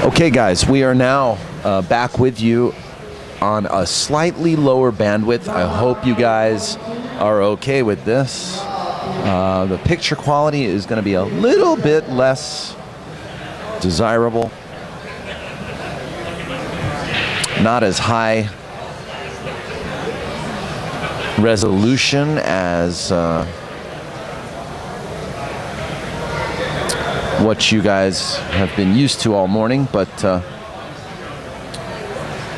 Okay, guys, we are now back with you on a slightly lower bandwidth. I hope you guys are okay with this. The picture quality is going to be a little bit less desirable. Not as high resolution as what you guys have been used to all morning, but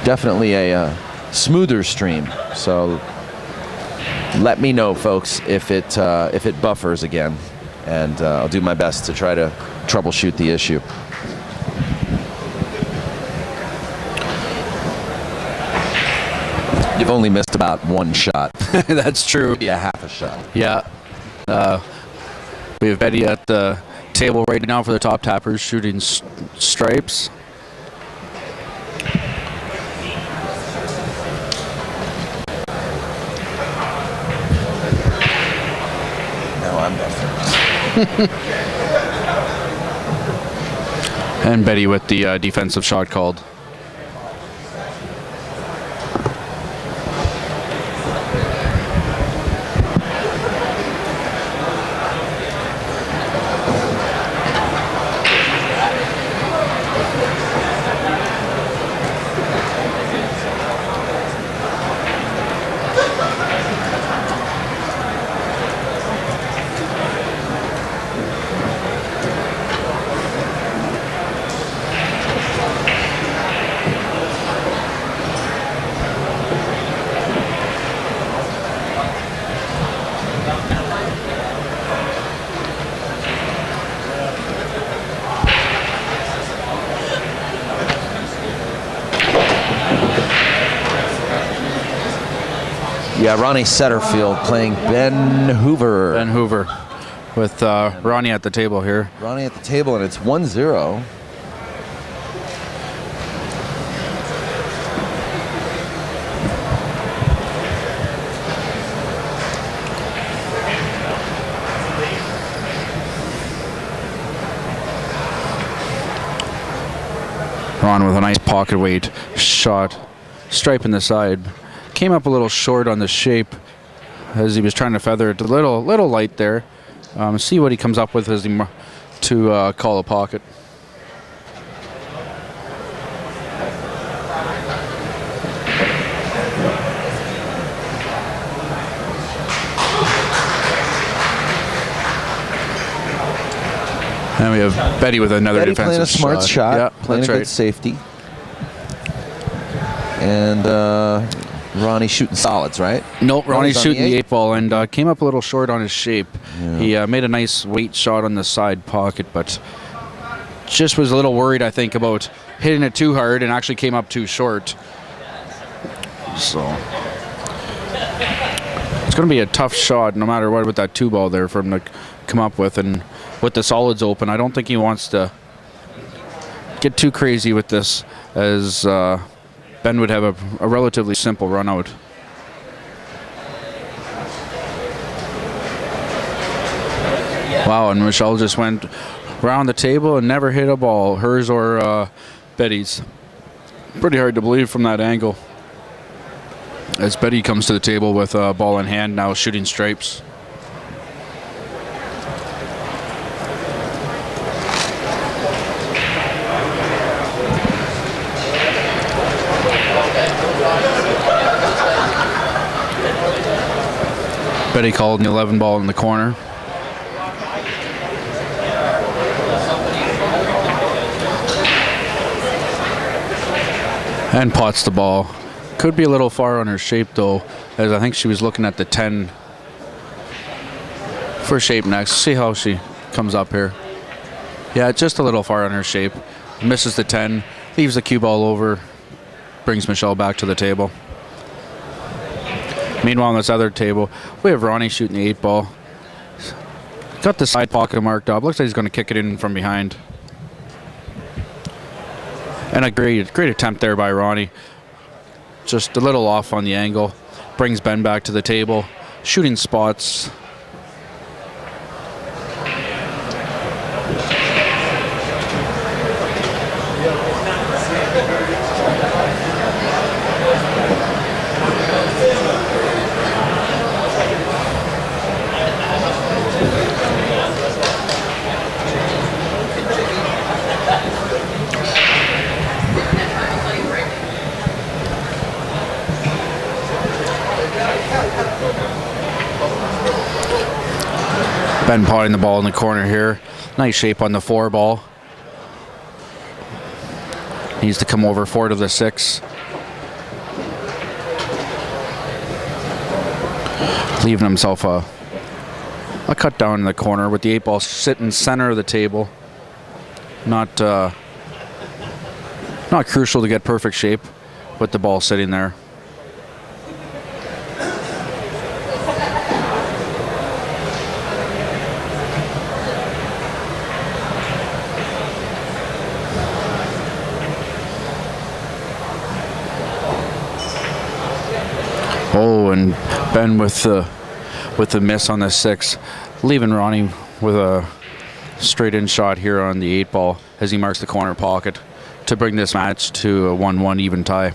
definitely a smoother stream. So let me know, folks, if it buffers again, and I'll do my best to try to troubleshoot the issue. You've only missed about one shot. That's true. Yeah, half a shot. Yeah. We have Betty at the table right now for the top tappers shooting stripes. Now I'm buffering. And Betty with the defensive shot called. Yeah, Ronnie Setterfield playing Ben Hoover. Ben Hoover with Ronnie at the table here. Ronnie at the table, and it's 1-0. Ron with a nice pocket weight shot, stripe in the side. Came up a little short on the shape as he was trying to feather it a little light there. See what he comes up with as he to call a pocket. And we have Betty with another Betty defensive playing a smart shot. Yeah, playing that's a good right. safety. And Ronnie shooting solids, right? Nope, Ronnie's on shooting the the eight. eight ball and came up a little short on his shape. Yeah. He made a nice weight shot on the side pocket, but just was a little worried, I think, about hitting it too hard and actually came up too short. So it's going to be a tough shot no matter what with that two ball there for him to come up with. And with the solids open, I don't think he wants to get too crazy with this, as Ben would have a relatively simple run out. Wow, and Michelle just went around the table and never hit a ball, hers or Betty's. Pretty hard to believe from that angle. As Betty comes to the table with a ball in hand, now shooting stripes. Betty called an 11 ball in the corner. And pots the ball. Could be a little far on her shape though, as I think she was looking at the 10 for shape next. See how she comes up here. Yeah, just a little far on her shape. Misses the 10, leaves the cue ball over, brings Michelle back to the table. Meanwhile, on this other table, we have Ronnie shooting the 8 ball. Got the side pocket marked up. Looks like he's going to kick it in from behind. And a great attempt there by Ronnie. Just a little off on the angle. Brings Ben back to the table. Shooting spots. Ben potting the ball in the corner here. Nice shape on the 4 ball. Needs to come over 4 to the 6. Leaving himself a cut down in the corner with the 8 ball sitting center of the table. Not crucial to get perfect shape with the ball sitting there. Oh, and Ben with the miss on the 6, leaving Ronnie with a straight in shot here on the 8 ball as he marks the corner pocket to bring this match to a 1-1 even tie.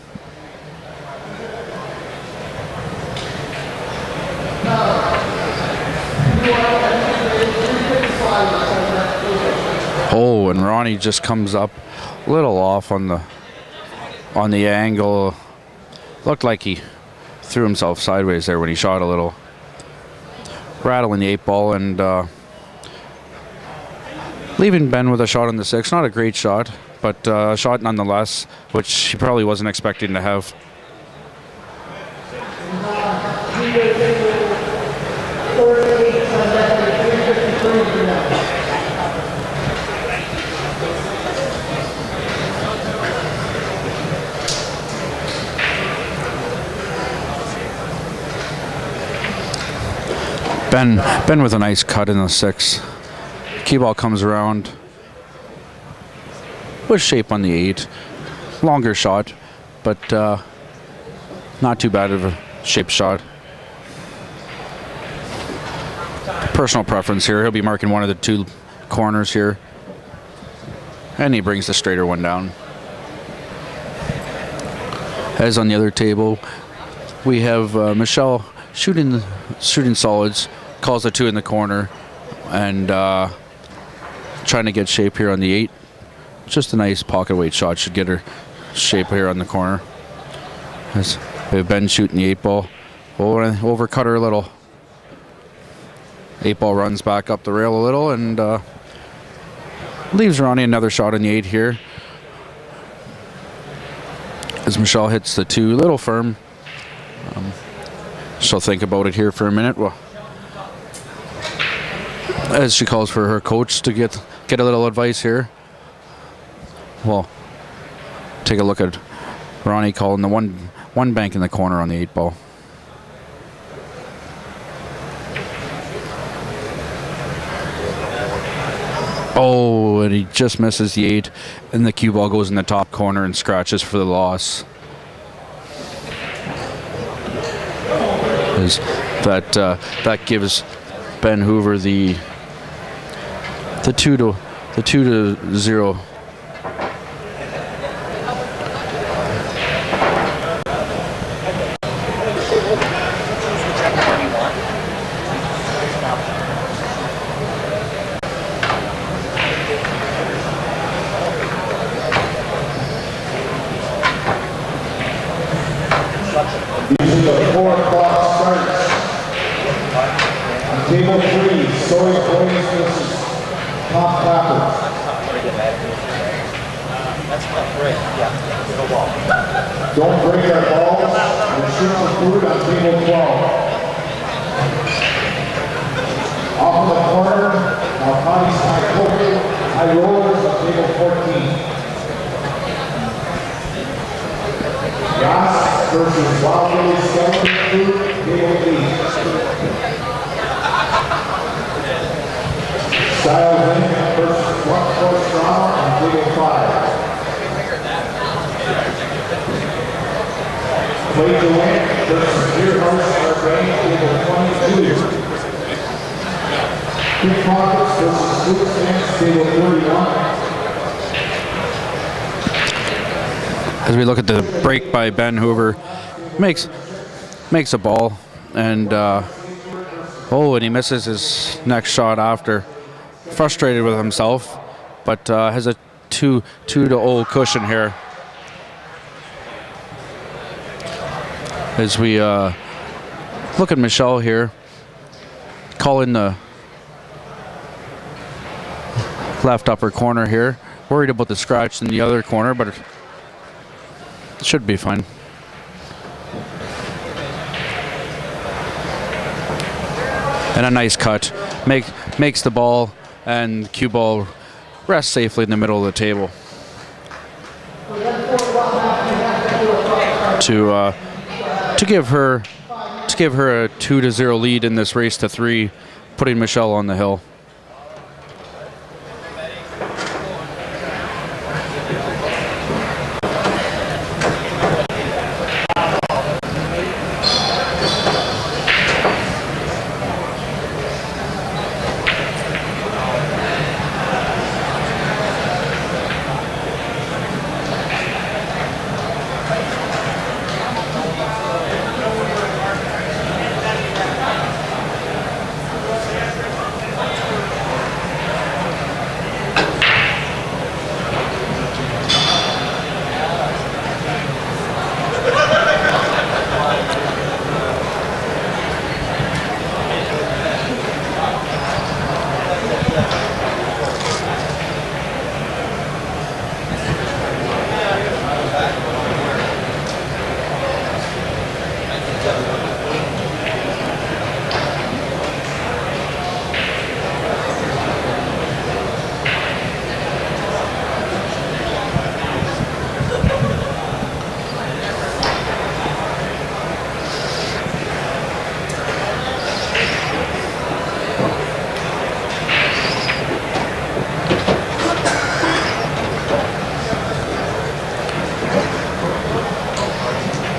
Oh, and Ronnie just comes up a little off on the angle. Looked like he threw himself sideways there when he shot a little. Rattling the 8 ball and leaving Ben with a shot on the 6. Not a great shot, but a shot nonetheless, which he probably wasn't expecting to have. Ben with a nice cut in the 6. Key ball comes around with shape on the 8. Longer shot, but not too bad of a shaped shot. Personal preference here. He'll be marking one of the 2 corners here. And he brings the straighter one down. As on the other table, we have Michelle shooting solids. Calls the 2 in the corner and trying to get shape here on the 8. Just a nice pocket weight shot. Should get her shape here on the corner. As we have Ben shooting the 8 ball. Oh, overcut her a little. 8 ball runs back up the rail a little and leaves Ronnie another shot on the 8 here. As Michelle hits the 2, a little firm. She'll think about it here for a minute. Well, as she calls for her coach to get a little advice here. Well, take a look at Ronnie calling the one bank in the corner on the 8 ball. Oh, and he just misses the 8, and the cue ball goes in the top corner and scratches for the loss. That gives Ben Hoover the 2-0. These are the 4 o'clock starts. On table 3, Soy Boys versus Top Clappers. Don't break our balls and shoot for food on table 12. Off in the corner, Malcotti's high poker, high rollers on table 14. Gas versus Wild Billy Skeleton Food, table 8. Styles Inc. versus Front Court Drama on table 5. Play to win versus Deer House Arseneault, table 22. Pickpockets versus Stix, table 31. As we look at the break by Ben Hoover, makes a ball, and and he misses his next shot after. Frustrated with himself, but has a 2-0 cushion here. As we look at Michelle here, calling the left upper corner here. Worried about the scratch in the other corner, but it should be fine. And a nice cut. Makes the ball, and cue ball rests safely in the middle of the table. To give her a 2-0 lead in this race to 3, putting Michelle on the hill.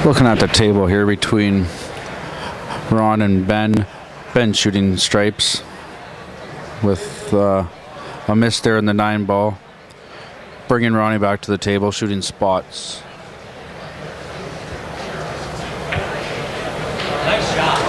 Looking at the table here between Ron and Ben. Ben shooting stripes with a miss there in the 9 ball. Bringing Ronnie back to the table, shooting spots. Nice shot.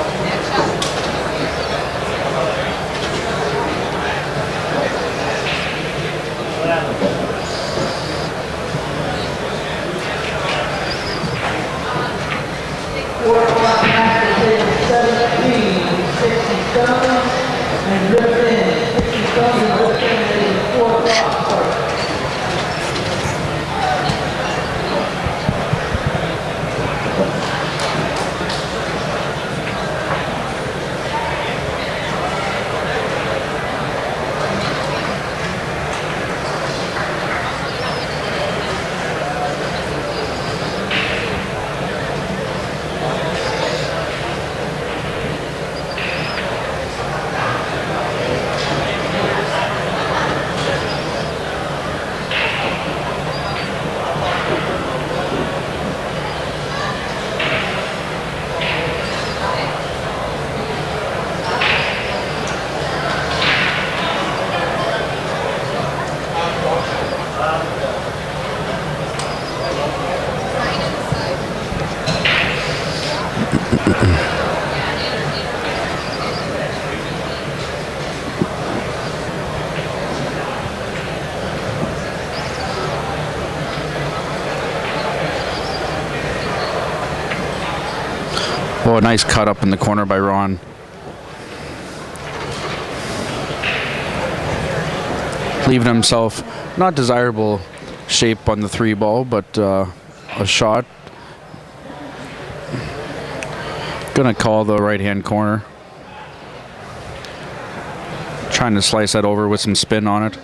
Oh, a nice cut up in the corner by Ron. Leaving himself not desirable shape on the 3 ball, but a shot. Gonna call the right-hand corner. Trying to slice that over with some spin on it.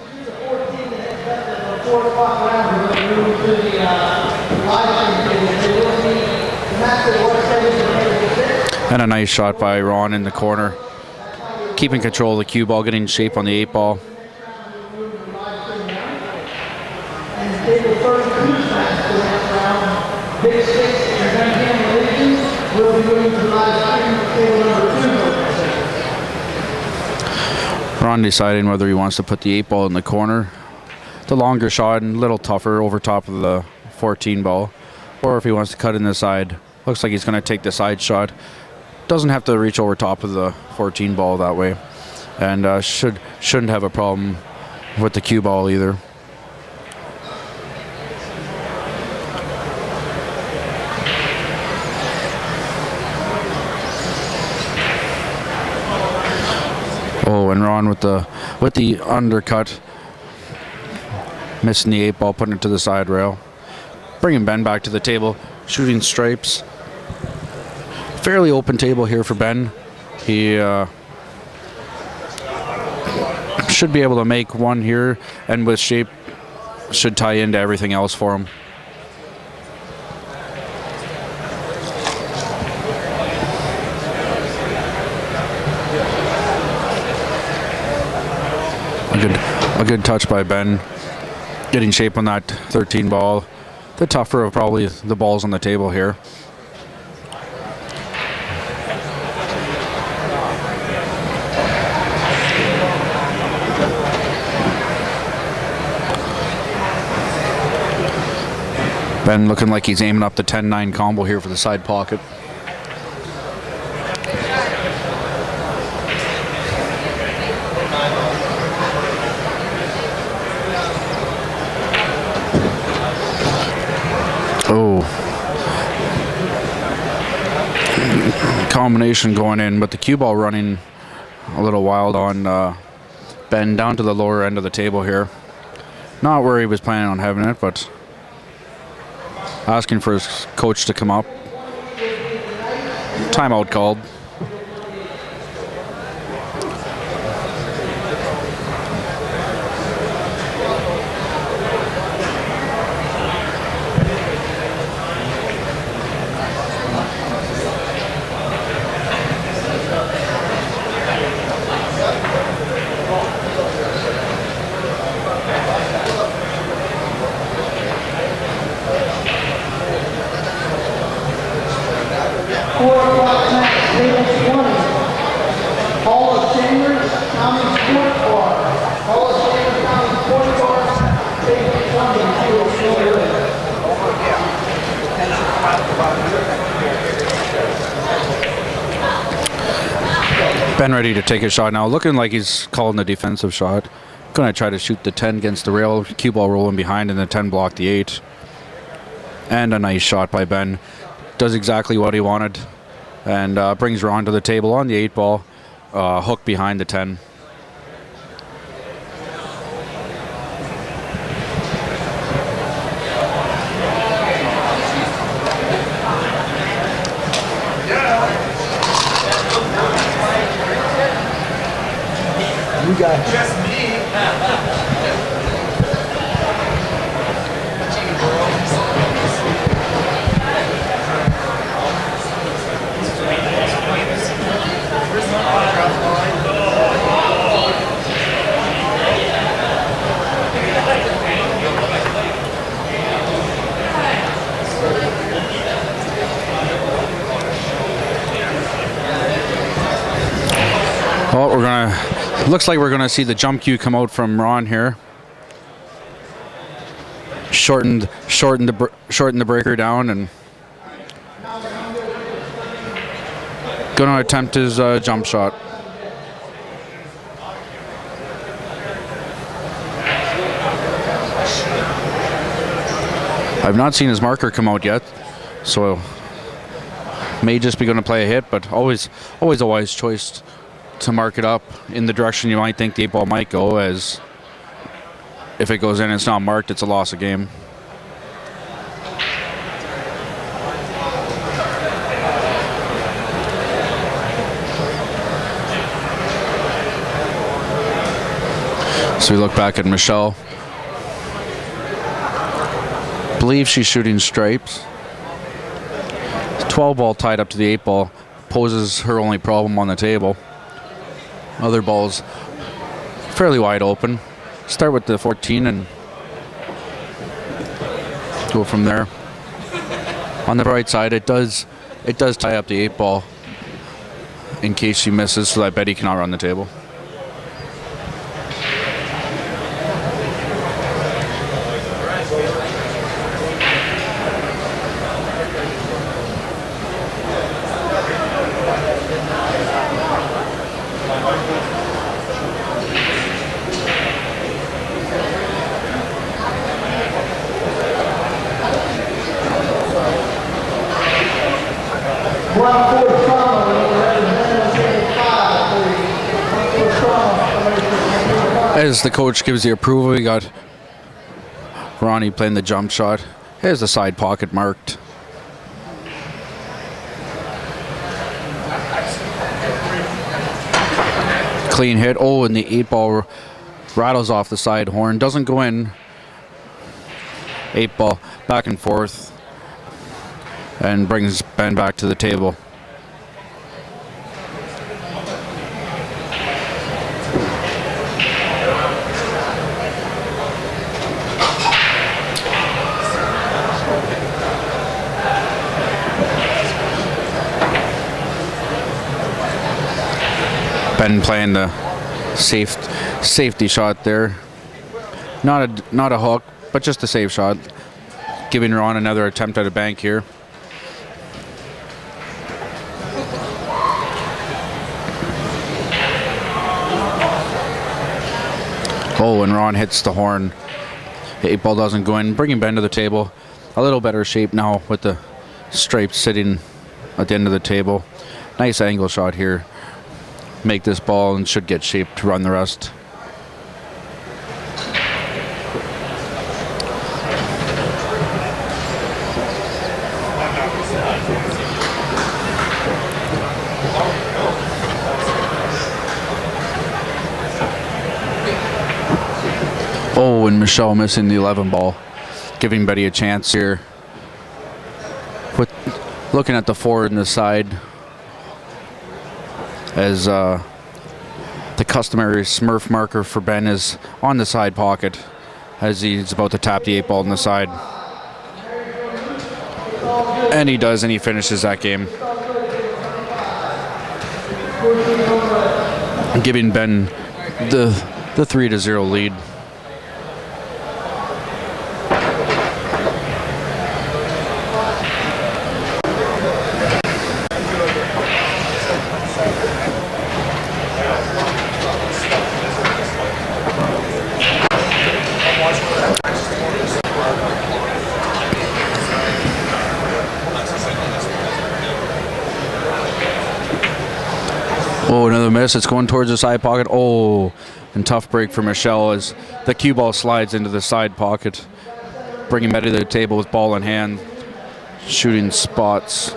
And a nice shot by Ron in the corner. Keeping control of the cue ball, getting shape on the 8 ball. And they were first two match for that round. Big Stix and Duncannnon lead Ron deciding whether he wants to put the 8 ball in the corner, the longer shot and a little tougher over top of the 14 ball, or if he wants to cut in the side. Looks like he's going to take the side shot. Doesn't have to reach over top of the 14 ball that way, and shouldn't have a problem with the cue ball either. Oh, and Ron with the undercut, missing the 8 ball, putting it to the side rail. Bringing Ben back to the table, shooting stripes. Fairly open table here for Ben. He should be able to make one here, and with shape should tie into everything else for him. A good touch by Ben, getting shape on that 13 ball. The tougher of probably the balls on the table here. Ben looking like he's aiming up the 10-9 combo here for the side pocket. Oh. Combination going in, but the cue ball running a little wild on Ben down to the lower end of the table here. Not where he was planning on having it, but asking for his coach to come up. Timeout called. Ben ready to take a shot now, looking like he's calling the defensive shot. Gonna try to shoot the 10 against the rail, cue ball rolling behind, and the 10 block the 8. And a nice shot by Ben. Does exactly what he wanted, and brings Ron to the table on the 8 ball, hook behind the 10. You got Just me. Well, looks like we're gonna see the jump cue come out from Ron here. Shorten the breaker down, and gonna attempt his jump shot. I've not seen his marker come out yet, so may just be going to play a hit, but always a wise choice to mark it up in the direction you might think the 8 ball might go, as if it goes in and it's not marked, it's a loss of game. So we look back at Michelle. Believe she's shooting stripes. 12 ball tied up to the 8 ball poses her only problem on the table. Other balls fairly wide open. Start with the 14 and go from there. On the bright side, it does It does tie up the 8 ball in case she misses, so that Betty cannot run the table. As the coach gives the approval, we got Ronnie playing the jump shot. Here's the side pocket marked. Clean hit. Oh, and the 8 ball rattles off the side horn. Doesn't go in. 8 ball back and forth and brings Ben back to the table. Ben playing the safety shot there. Not a hook, but just a safe shot. Giving Ron another attempt at a bank here. Oh, and Ron hits the horn. The 8 ball doesn't go in, bringing Ben to the table. A little better shape now with the stripes sitting at the end of the table. Nice angle shot here. Make this ball and should get shaped to run the rest. Oh, and Michelle missing the 11 ball, giving Betty a chance here. With looking at the 4 in the side, as the customary Smurf marker for Ben is on the side pocket as he's about to tap the 8 ball on the side. And he does, and he finishes that game. Giving Ben the 3-0 lead. Oh, another miss. It's going towards the side pocket. Oh, and tough break for Michelle as the cue ball slides into the side pocket, bringing Betty to the table with ball in hand, shooting spots.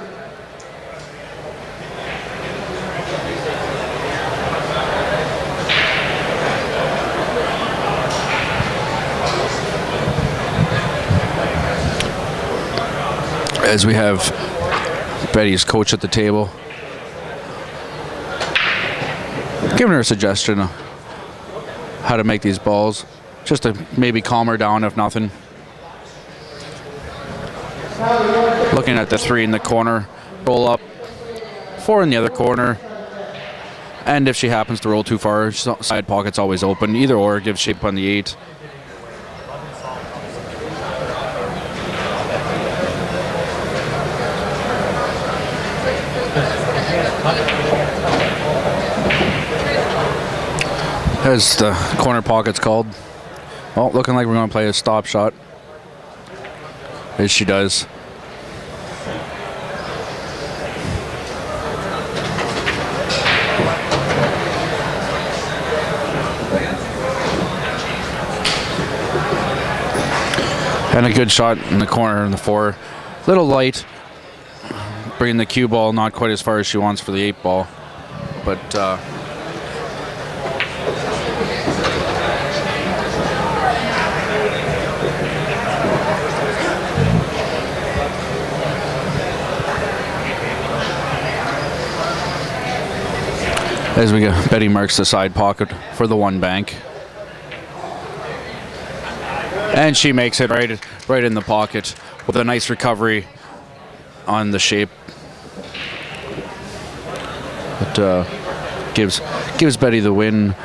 As we have Betty's coach at the table, giving her a suggestion of how to make these balls, just to maybe calm her down if nothing. Looking at the 3 in the corner, roll up, 4 in the other corner, and if she happens to roll too far, side pocket's always open. Either or gives shape on the 8. As the corner pocket's called. Oh, looking like we're going to play a stop shot. As she does. And a good shot in the corner in the 4. Little light. Bringing the cue ball not quite as far as she wants for the 8 ball. But as we go, Betty marks the side pocket for the 1 bank. And she makes it right in the pocket with a nice recovery on the shape. gives Betty the win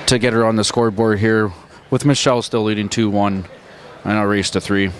to get her on the scoreboard here, with Michelle still leading 2-1 and a race to 3.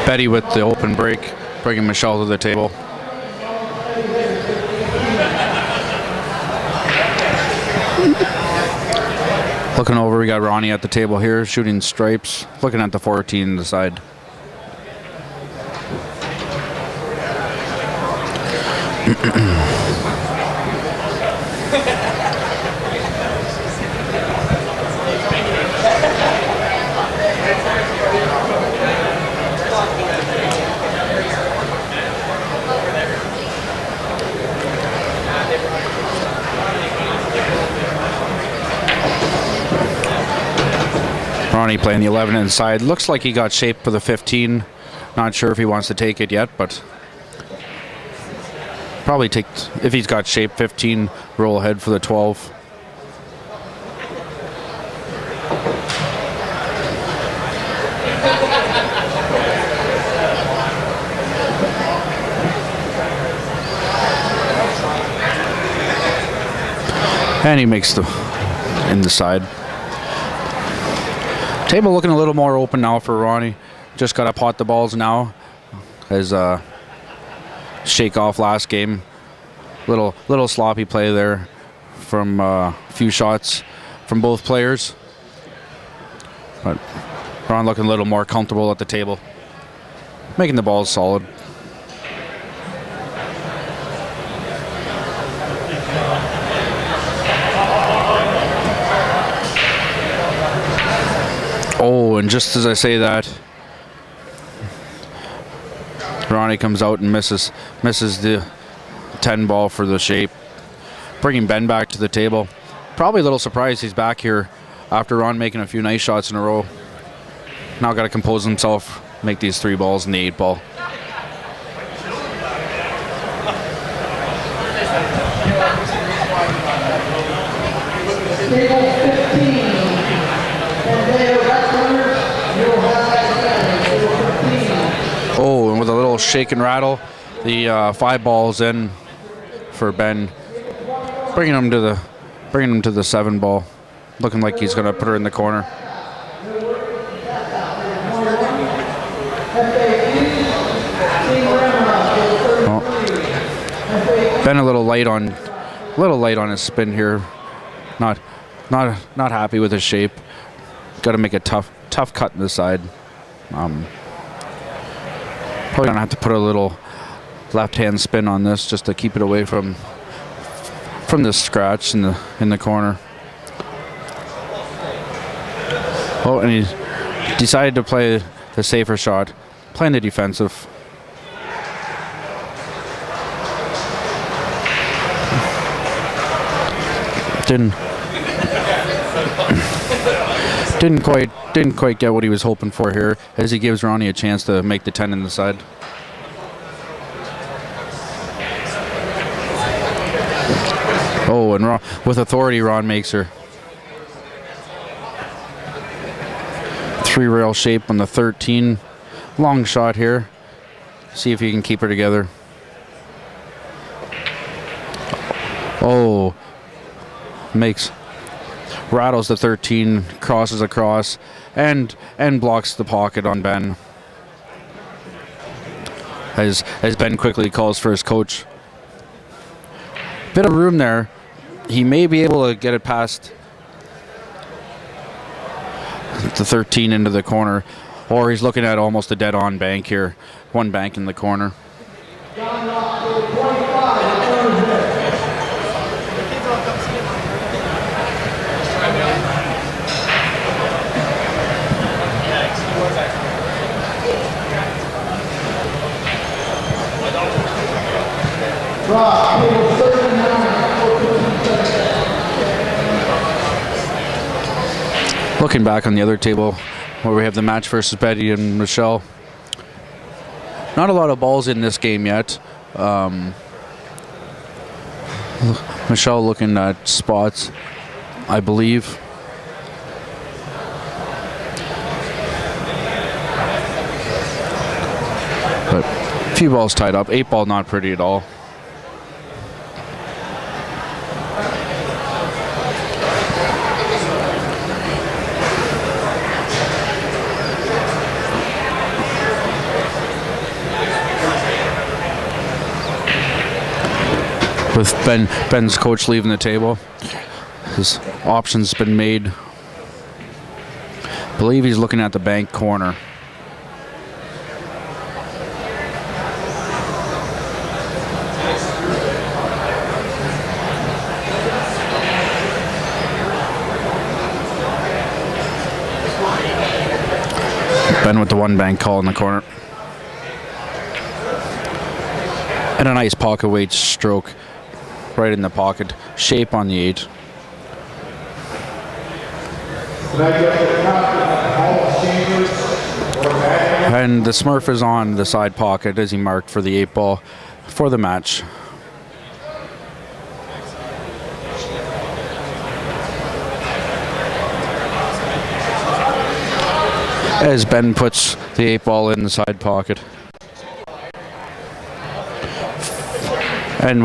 Betty with the open break, bringing Michelle to the table. Looking over, we got Ronnie at the table here, shooting stripes, looking at the 14 on the side. Ronnie playing the 11 inside. Looks like he got shaped for the 15. Not sure if he wants to take it yet, but probably take, if he's got shape 15, roll ahead for the 12. And he makes the in the side. Table looking a little more open now for Ronnie. Just got to pot the balls now. His shake off last game. Little sloppy play there from a few shots from both players. But Ron looking a little more comfortable at the table. Making the balls solid. Oh, and just as I say that, Ronnie comes out and misses the 10 ball for the shape, bringing Ben back to the table. Probably a little surprised he's back here after Ron making a few nice shots in a row. Now got to compose himself, make these 3 balls in the 8 ball. Oh, and with a little shake and rattle, the 5 balls in for Ben, bringing him to the 7 ball, looking like he's going to put her in the corner. Oh. Ben a little light on his spin here, not happy with his shape. Got to make a tough cut in the side. Probably gonna have to put a little left-hand spin on this just to keep it away from the scratch in the corner. Oh, and he decided to play the safer shot, playing the defensive. Didn't quite get what he was hoping for here, as he gives Ronnie a chance to make the 10 in the side. Oh, and with authority, Ron makes her. 3-rail shape on the 13. Long shot here. See if he can keep her together. Oh, rattles the 13, crosses across, and blocks the pocket on Ben. As Ben quickly calls for his coach. Bit of room there. He may be able to get it past the 13 into the corner, or he's looking at almost a dead-on bank here. One bank in the corner. Drop, table 39, 4:15. Looking back on the other table where we have the match versus Betty and Michelle. Not a lot of balls in this game yet. Michelle looking at spots, I believe. But a few balls tied up. 8 ball not pretty at all. With Ben's coach leaving the table, his options been made. I believe he's looking at the bank corner. Ben with the 1 bank call in the corner. And a nice pocket weight stroke. Right in the pocket, shape on the 8. And the Smurf is on the side pocket as he marked for the 8 ball for the match. As Ben puts the 8 ball in the side pocket. And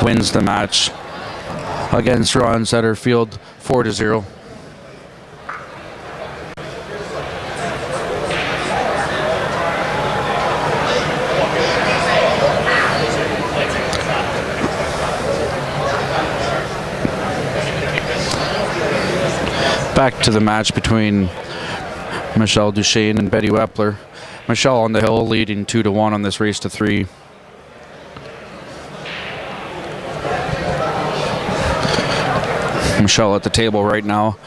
wins the match against Ron Setterfield 4-0. Back to the match between Michelle Dushane and Betty Weppler. Michelle on the hill leading 2-1 on this race to 3. Michelle at the table right now,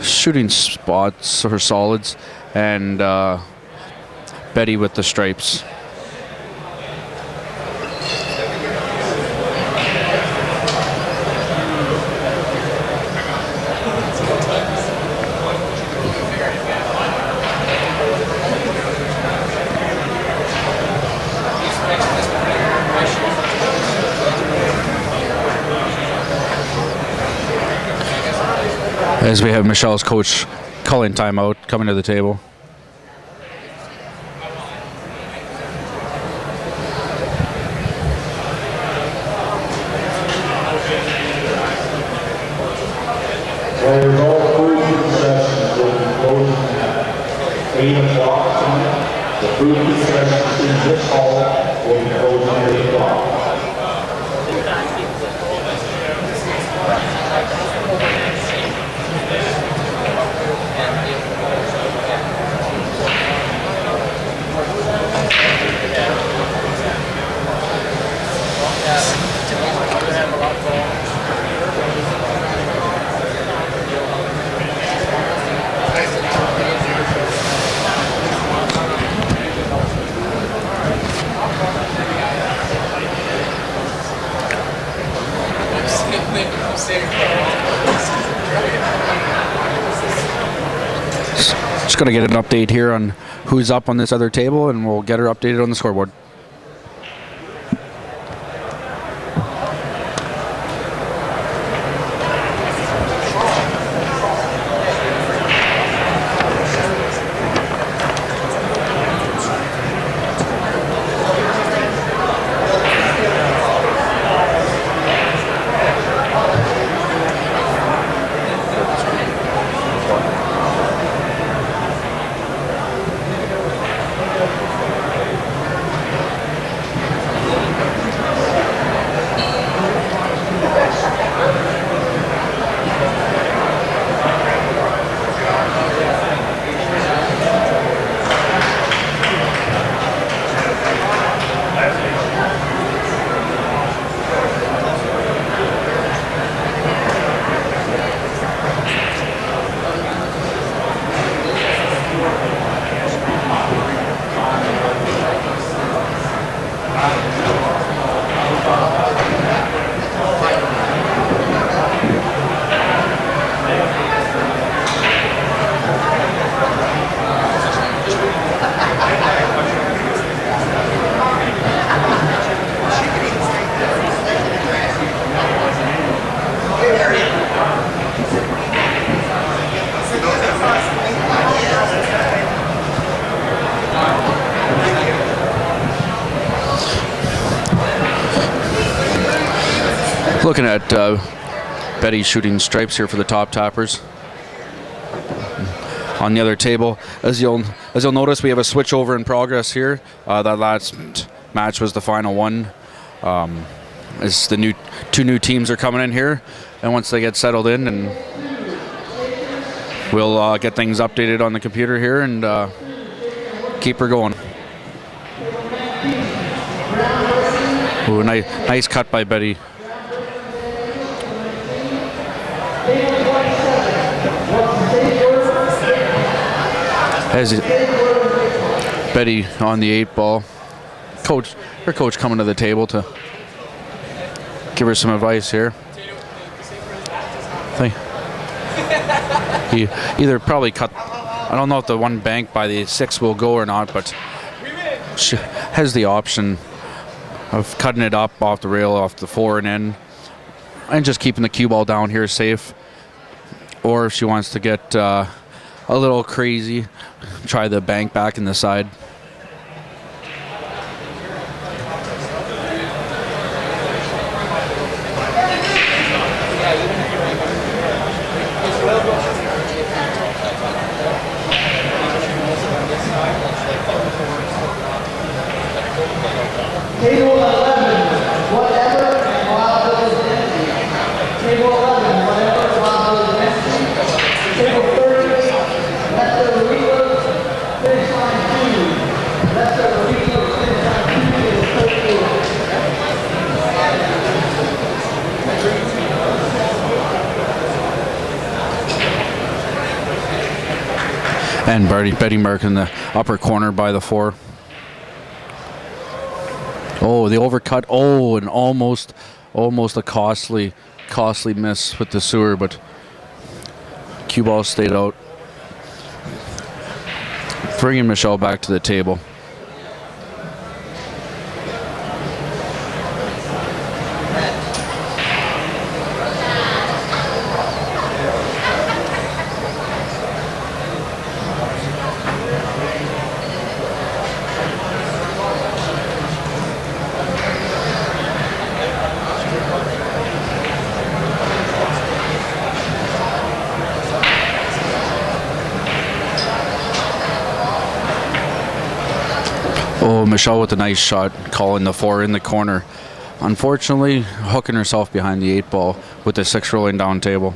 shooting spots or solids, and Betty with the stripes. As we have Michelle's coach calling timeout, coming to the table. Players, all 3 sessions will be closing at 8 o'clock tonight. The 3 sessions in this hall will be closing at 8 o'clock. Just going to get an update here on who's up on this other table, and we'll get her updated on the scoreboard. Looking at Betty shooting stripes here for the top tappers. On the other table, as you'll notice, we have a switch over in progress here. That last match was the final one. As the two new teams are coming in here, and once they get settled in, and we'll get things updated on the computer here and keep her going. Ooh, nice cut by Betty. As Betty on the 8-ball. Her coach coming to the table to give her some advice here. He either probably cut, I don't know if the one bank by the 6 will go or not, but she has the option of cutting it up off the rail, off the 4 and in, and just keeping the cue ball down here safe. Or if she wants to get a little crazy, try the bank back in the side. Table 11, whatever, while it is empty. Table 11, whatever, while it is empty. Table 38, left of the Reuber, finish line 2. Left of the Reuber, finish line 2 is 38. And Betty Merck in the upper corner by the 4. Oh, the overcut. Oh, and almost a costly miss with the sewer, but cue ball stayed out. Bringing Michelle back to the table. Oh, Michelle with a nice shot, calling the 4 in the corner. Unfortunately, hooking herself behind the 8-ball with the 6 rolling down table.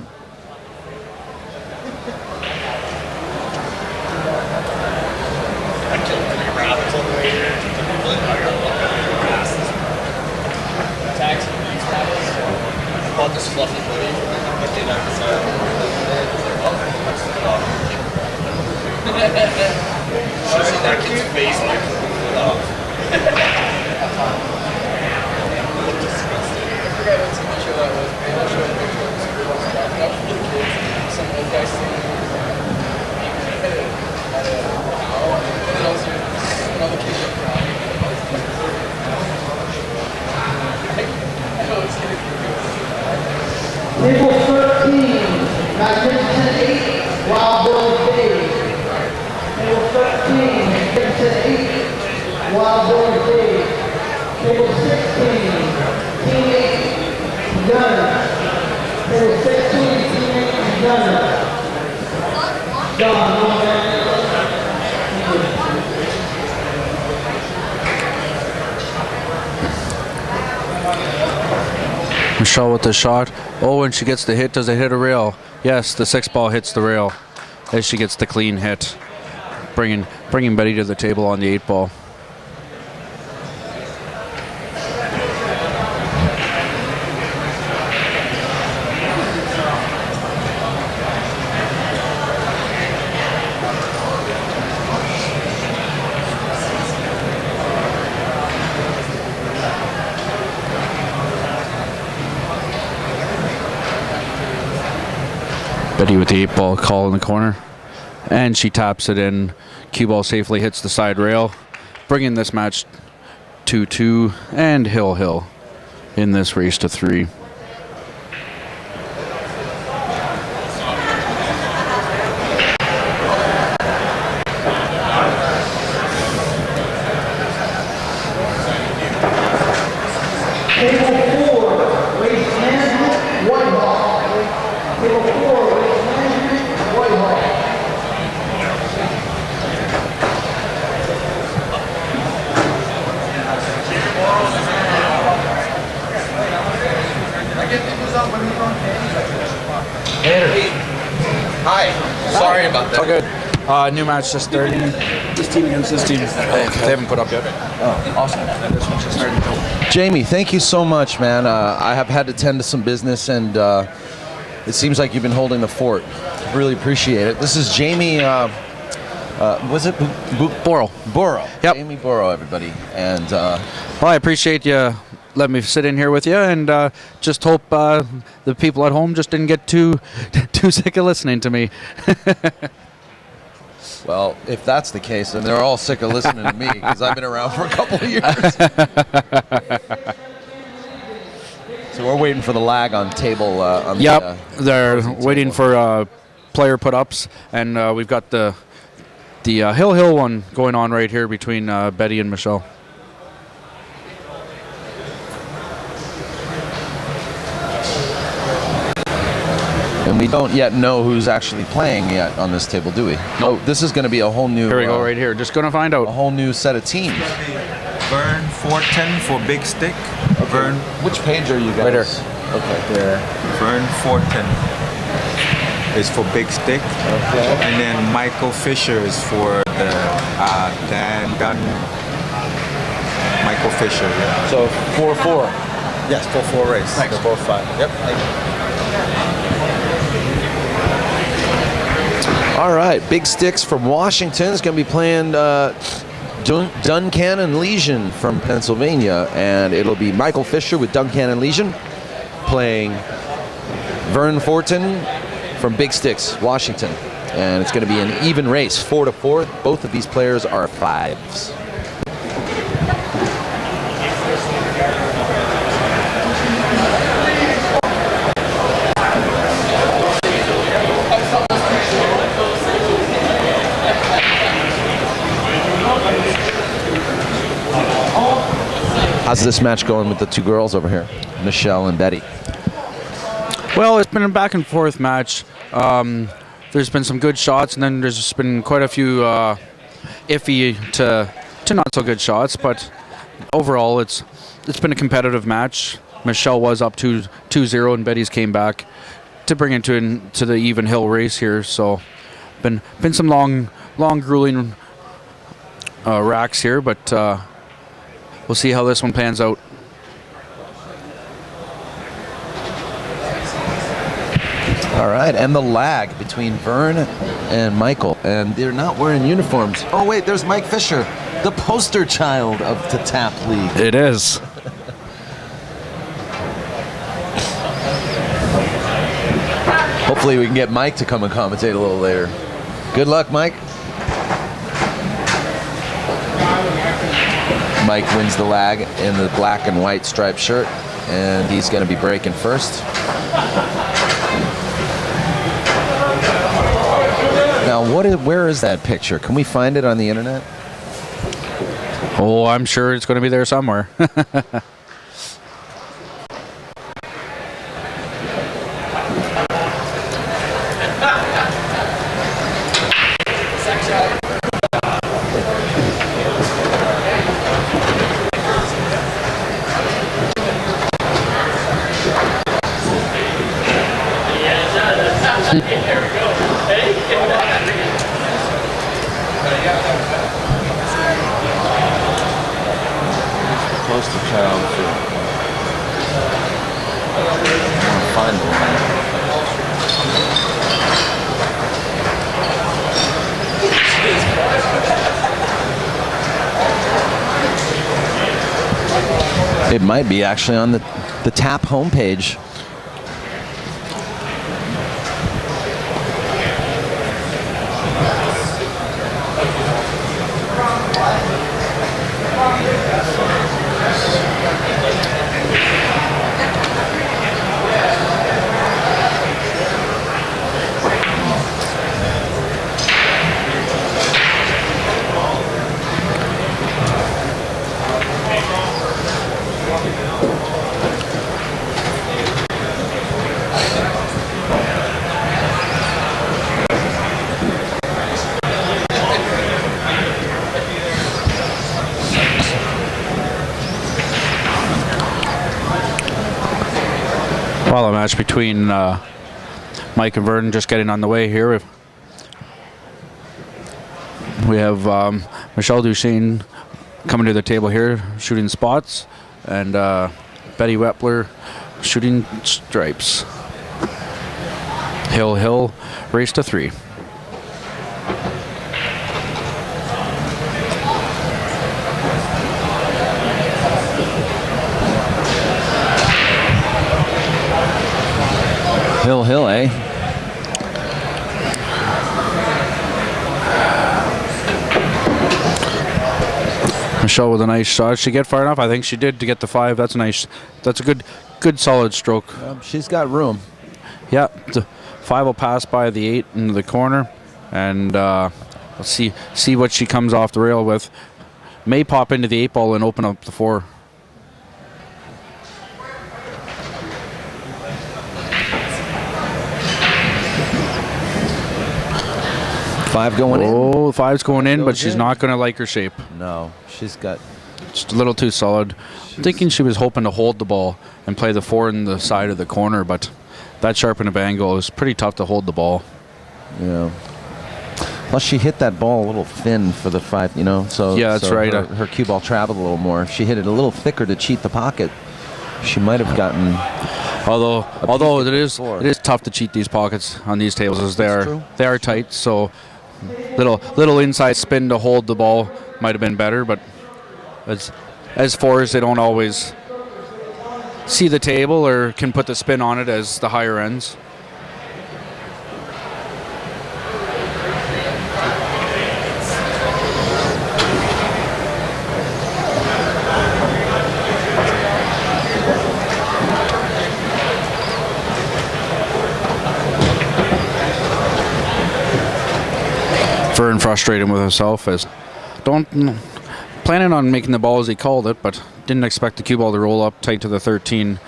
Table 13, Magnificent 8, Wild Bill Dave. Table 13, Magnificent 8, Wild Bill Dave. Table 16, Team 8, Gunner. Table 16, Team 8, Gunner. John, Michelle with the shot. Oh, and she gets the hit. Does it hit a rail? Yes, the 6-ball hits the rail as she gets the clean hit. Bringing Betty to the table on the 8-ball. Betty with the 8-ball call in the corner. And she taps it in. Cue ball safely hits the side rail. Bringing this match 2-2 and Hill in this race to 3. Table 4, race 10, Hi. Sorry about that. Oh, good. New match just starting. This team against this team. They haven't put up yet. Oh, awesome. This one's just starting. Jamie, thank you so much, man. I have had to tend to some business, and it seems like you've been holding the fort. Really appreciate it. This is Jamie. Was it Borho? Borho. Yep. Jamie Borho, everybody. And Well, I appreciate you letting me sit in here with you, and just hope the people at home just didn't get too sick of listening to me. well, if that's the case, then they're all sick of listening to me because I've been around for a couple of years. So we're waiting for the lag on table. Yep, they're waiting for player put-ups, and we've got the Hill one going on right here between Betty and Michelle. And we don't yet know who's actually playing yet on this table, do we? No, this is going to be a whole new. Here we go, right here. Just going to find A out. whole new set of teams. Vern Forntin for Big Stick. Vern Which page are you guys? Right here. Okay. There. Vern Forntin is for Big Stick. Okay. And then Michael Fisher is for the Michael Fisher, yeah. So 4-4. Yes, 4-4 race. Thanks. They're both fine. Yep. All right, Big Stix from Washington is going to be playing Duncannnon Legion from Pennsylvania, and it'll be Michael Fisher with Duncannnon Legion playing Vern Fortin from Big Stix, Washington, and it's going to be an even race, 4-4. Both of these players are 5s. How's this match going with the two girls over here, Michelle and Betty? Well, it's been a back and forth match. There's been some good shots, and then there's just been quite a few iffy to not so good shots. But overall, it's been a competitive match. Michelle was up 2-0, and Betty's came back to bring it to the even hill race here. So, been some long grueling racks here, but we'll see how this one pans out. All right, and the lag between Vern and Michael, and they're not wearing uniforms. Oh wait, there's Mike Fisher, the poster child of the Tap League. It is. Hopefully we can get Mike to come and commentate a little later. Good luck, Mike. Mike wins the lag in the black and white striped shirt, and he's going to be breaking first. Now, where is that picture? Can we find it on the internet? Oh, I'm sure it's going to be there somewhere. Poster child for find the one. It might be actually on the TAP homepage. Well, a match between Mike and Vern just getting on the way here. We have Michelle Dushane coming to the table here, shooting spots, and Betty Weppler shooting stripes. Hill, race to 3. Hill, eh? Michelle with a nice shot. Did she get far enough? I think she did to get the 5. That's nice. That's a good solid stroke. She's got room. Yeah, the 5 will pass by the 8 into the corner, and let's see what she comes off the rail with. May pop into the 8 ball and open up the 4. Five going in. Oh, 5's going in, but she's not going to like her shape. No, she's got. Just a little too solid. I'm thinking she was hoping to hold the ball and play the 4 in the side of the corner, but that sharp enough angle is pretty tough to hold the ball. Yeah. Plus, she hit that ball a little thin for the 5, you know. So yeah, that's right. Her cue ball traveled a little more. If she hit it a little thicker to cheat the pocket, she might have gotten. Although it is tough to cheat these pockets on these tables, as they are tight. So little inside spin to hold the ball might have been better, but as 4s, they don't always see the table or can put the spin on it as the higher ends. Vern frustrated with himself as planning on making the ball as he called it, but didn't expect the cue ball to roll up tight to the 13.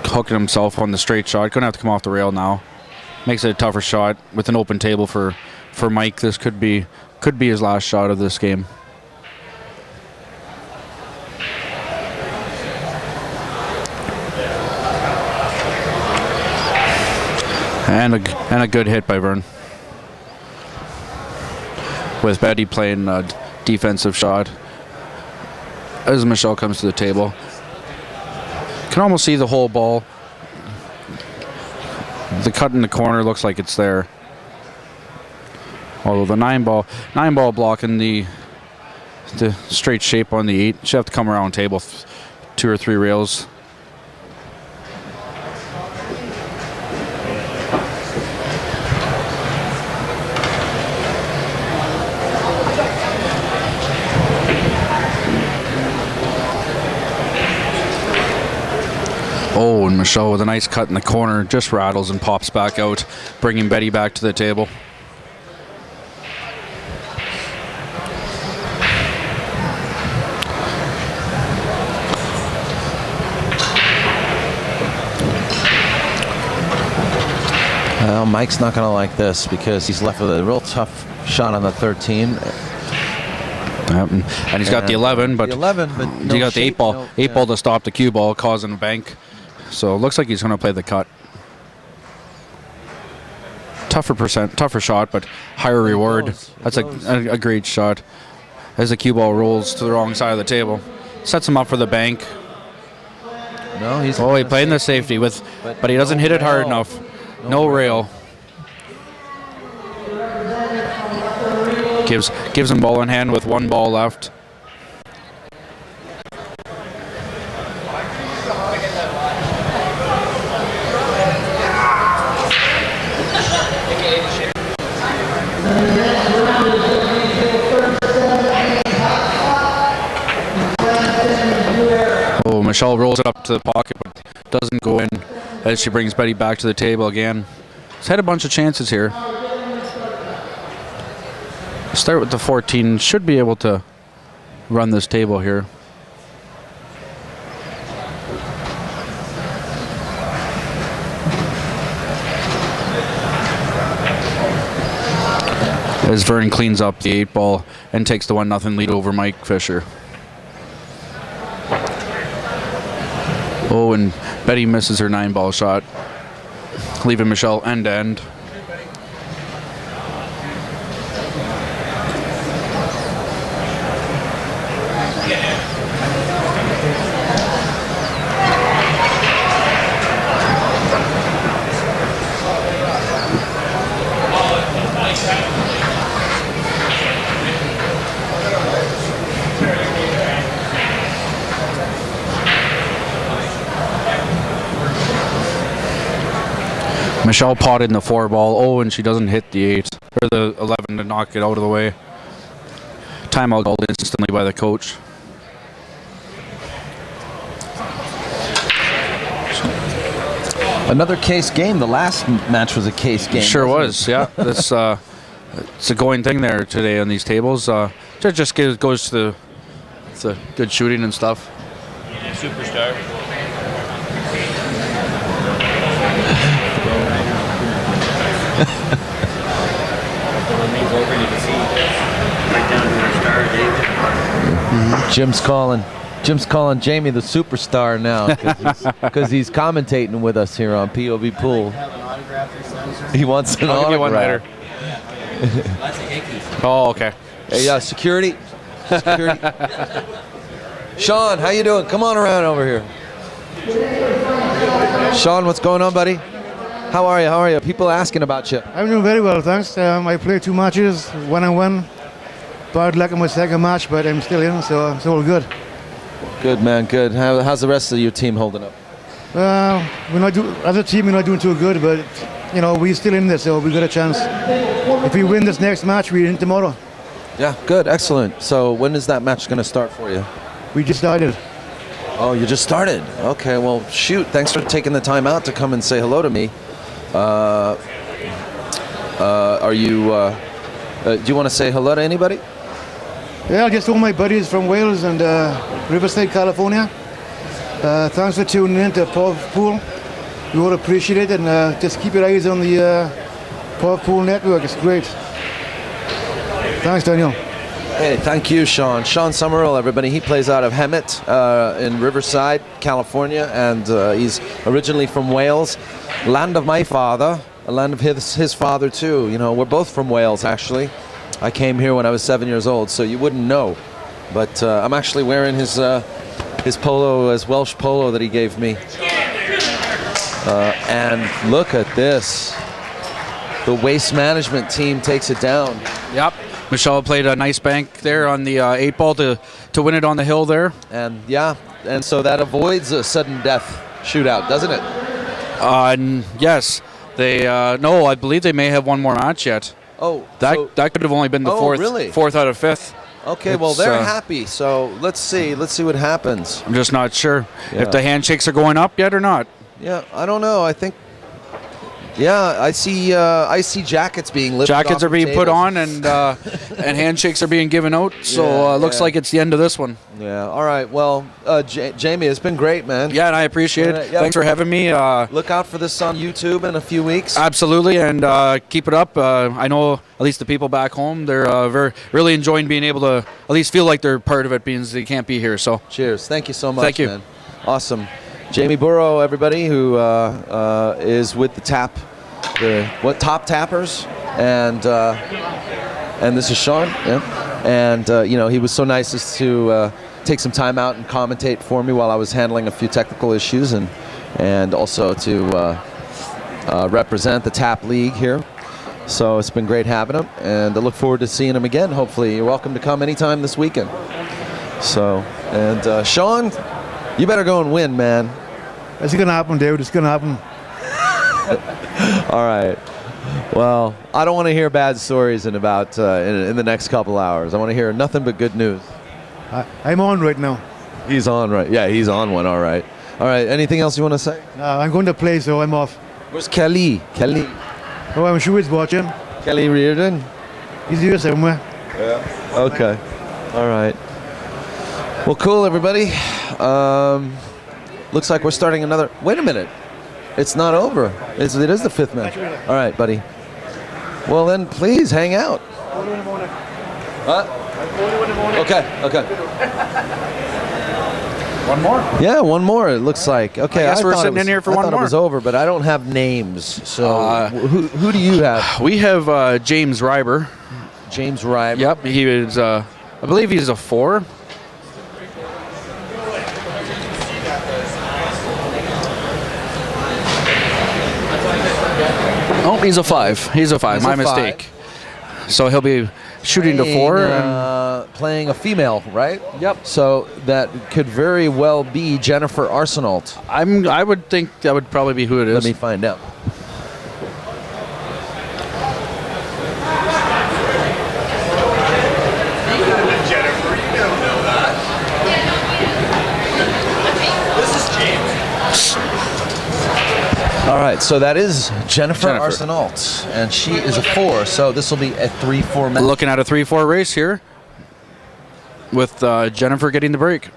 Hooking himself on the straight shot. Gonna have to come off the rail now. Makes it a tougher shot with an open table for Mike. This could be his last shot of this game. And a good hit by Vern. With Betty playing a defensive shot as Michelle comes to the table. Can almost see the whole ball. The cut in the corner looks like it's there. Although the 9 ball blocking the straight shape on the 8. She'll have to come around table 2 or 3 rails. Oh, and Michelle with a nice cut in the corner just rattles and pops back out, bringing Betty back to the table. Well, Mike's not going to like this because he's left with a real tough shot on the 13. And he's got the 11, but no he got the 8 ball, no, 8 ball to stop the cue ball, causing a bank. So it looks like he's going to play the cut. Tougher shot, but higher reward. That's a great shot. As the cue ball rolls to the wrong side of the table, sets him up for the bank. No, he playing the safety but he doesn't hit it hard enough. No rail. Gives him ball in hand with 1 ball left. Oh, Michelle rolls it up to the pocket, but doesn't go in as she brings Betty back to the table again. He's had a bunch of chances here. Start with the 14. Should be able to run this table here. As Vern cleans up the 8 ball and takes the 1-0 lead over Mike Fisher. Oh, and Betty misses her 9-ball shot, leaving Michelle end to end. Michelle potted in the 4-ball. Oh, and she doesn't hit the 8 or the 11 to knock it out of the way. Timeout called instantly by the coach. Another case game. The last match was a case game. Sure was, yeah. That's it's a going thing there today on these tables. It just goes to the good shooting and stuff. Superstar. Jim's calling Jamie the superstar now because he's commentating with us here on POVPOOL. He wants an I'll give you one autograph. later. Oh, okay. Hey, security. Sean, how you doing? Come on around over here. Sean, what's going on, buddy? How are you? How are you? People asking about you. I'm doing very well, thanks. I played 2 matches, 1-1. Bad luck in my second match, but I'm still in, so it's all good. Good, man. Good. How's the rest of your team holding up? As a team, we're not doing too good, but you know we're still in this, so we got a chance. If we win this next match, we're in tomorrow. Yeah, good, excellent. So when is that match going to start for you? We just started. Oh, you just started. Okay, well, shoot. Thanks for taking the time out to come and say hello to me. Are you? Do you want to say hello to anybody? Yeah, just all my buddies from Wales and Riverside, California. Thanks for tuning in to POVPOOL. We all appreciate it, and just keep your eyes on the POVPOOL network. It's great. Thanks, Daniel. Hey, thank you, Sean. Sean Summerall, everybody. He plays out of Hemet in Riverside, California, and he's originally from Wales, land of my father, a land of his father too. You know, we're both from Wales, actually. I came here when I was 7 years old, so you wouldn't know. But I'm actually wearing his polo, his Welsh polo that he gave me. And look at this. The waste management team takes it down. Yep. Michelle played a nice bank there on the 8-ball to win it on the hill there. And yeah, and so that avoids a sudden death shootout, doesn't it? Yes. They no, I believe they may have one more match yet. Oh, that could have only been the fourth out of fifth. Okay, well they're happy. So let's see what happens. I'm just not sure if Yeah. the handshakes are going up yet or not. Yeah, I don't know. I think. Yeah, I see jackets being lifted. Jackets off are being the put tables. on and handshakes are being given out. So looks yeah. like it's the end of this one. Yeah. All right. Well, Jamie, it's been great, man. Yeah, and I appreciate it. Yeah. Thanks for having me. Look out for this on YouTube in a few weeks. Absolutely, and keep it up. I know at least the people back home, they're really enjoying being able to at least feel like they're part of it, being they can't be here. So Cheers. Thank you so much, Thank you. man. Awesome. Jamie Borho, everybody, who is with the Top Tappers, and this is Sean. Yeah. And he was so nice as to take some time out and commentate for me while I was handling a few technical issues, and also to represent the Tap League here. So it's been great having him, and I look forward to seeing him again. Hopefully, you're welcome to come anytime this weekend. So, and Sean, you better go and win, man. It's gonna happen, dude. It's gonna happen. All right. Well, I don't want to hear bad stories in about in the next couple hours. I want to hear nothing but good news. I'm on right now. He's on, right? Yeah, he's on one. All right. All right. Anything else you want to say? I'm going to play, so I'm off. Where's Kelly? Oh, I'm sure he's watching. Kelly Reardon? He's here somewhere. Okay. All right. Well, cool, everybody. Looks like we're starting another. Wait a minute. It's not over. It is the fifth match. All right, buddy. Well, then please hang out. What? Okay. One more. Yeah, one more. It looks like. Okay, I guess we're thought sitting it was, in here for I one thought more. it was over, but I don't have names. So who do you have? We have James Reuber. James Reuber. Yep, he was. I believe he's a 4. Oh, he's a 5. He's a 5. He's My a 5. mistake. So he'll be shooting to 4. Playing a female, right? Yep. So that could very well be Jennifer Arseneault. I would think that would probably be who it is. Let me find out. All right, so that is Jennifer Arseneault, and she is a 4. So this will be a 3-4 match. Looking at a 3-4 race here, with Jennifer getting the break.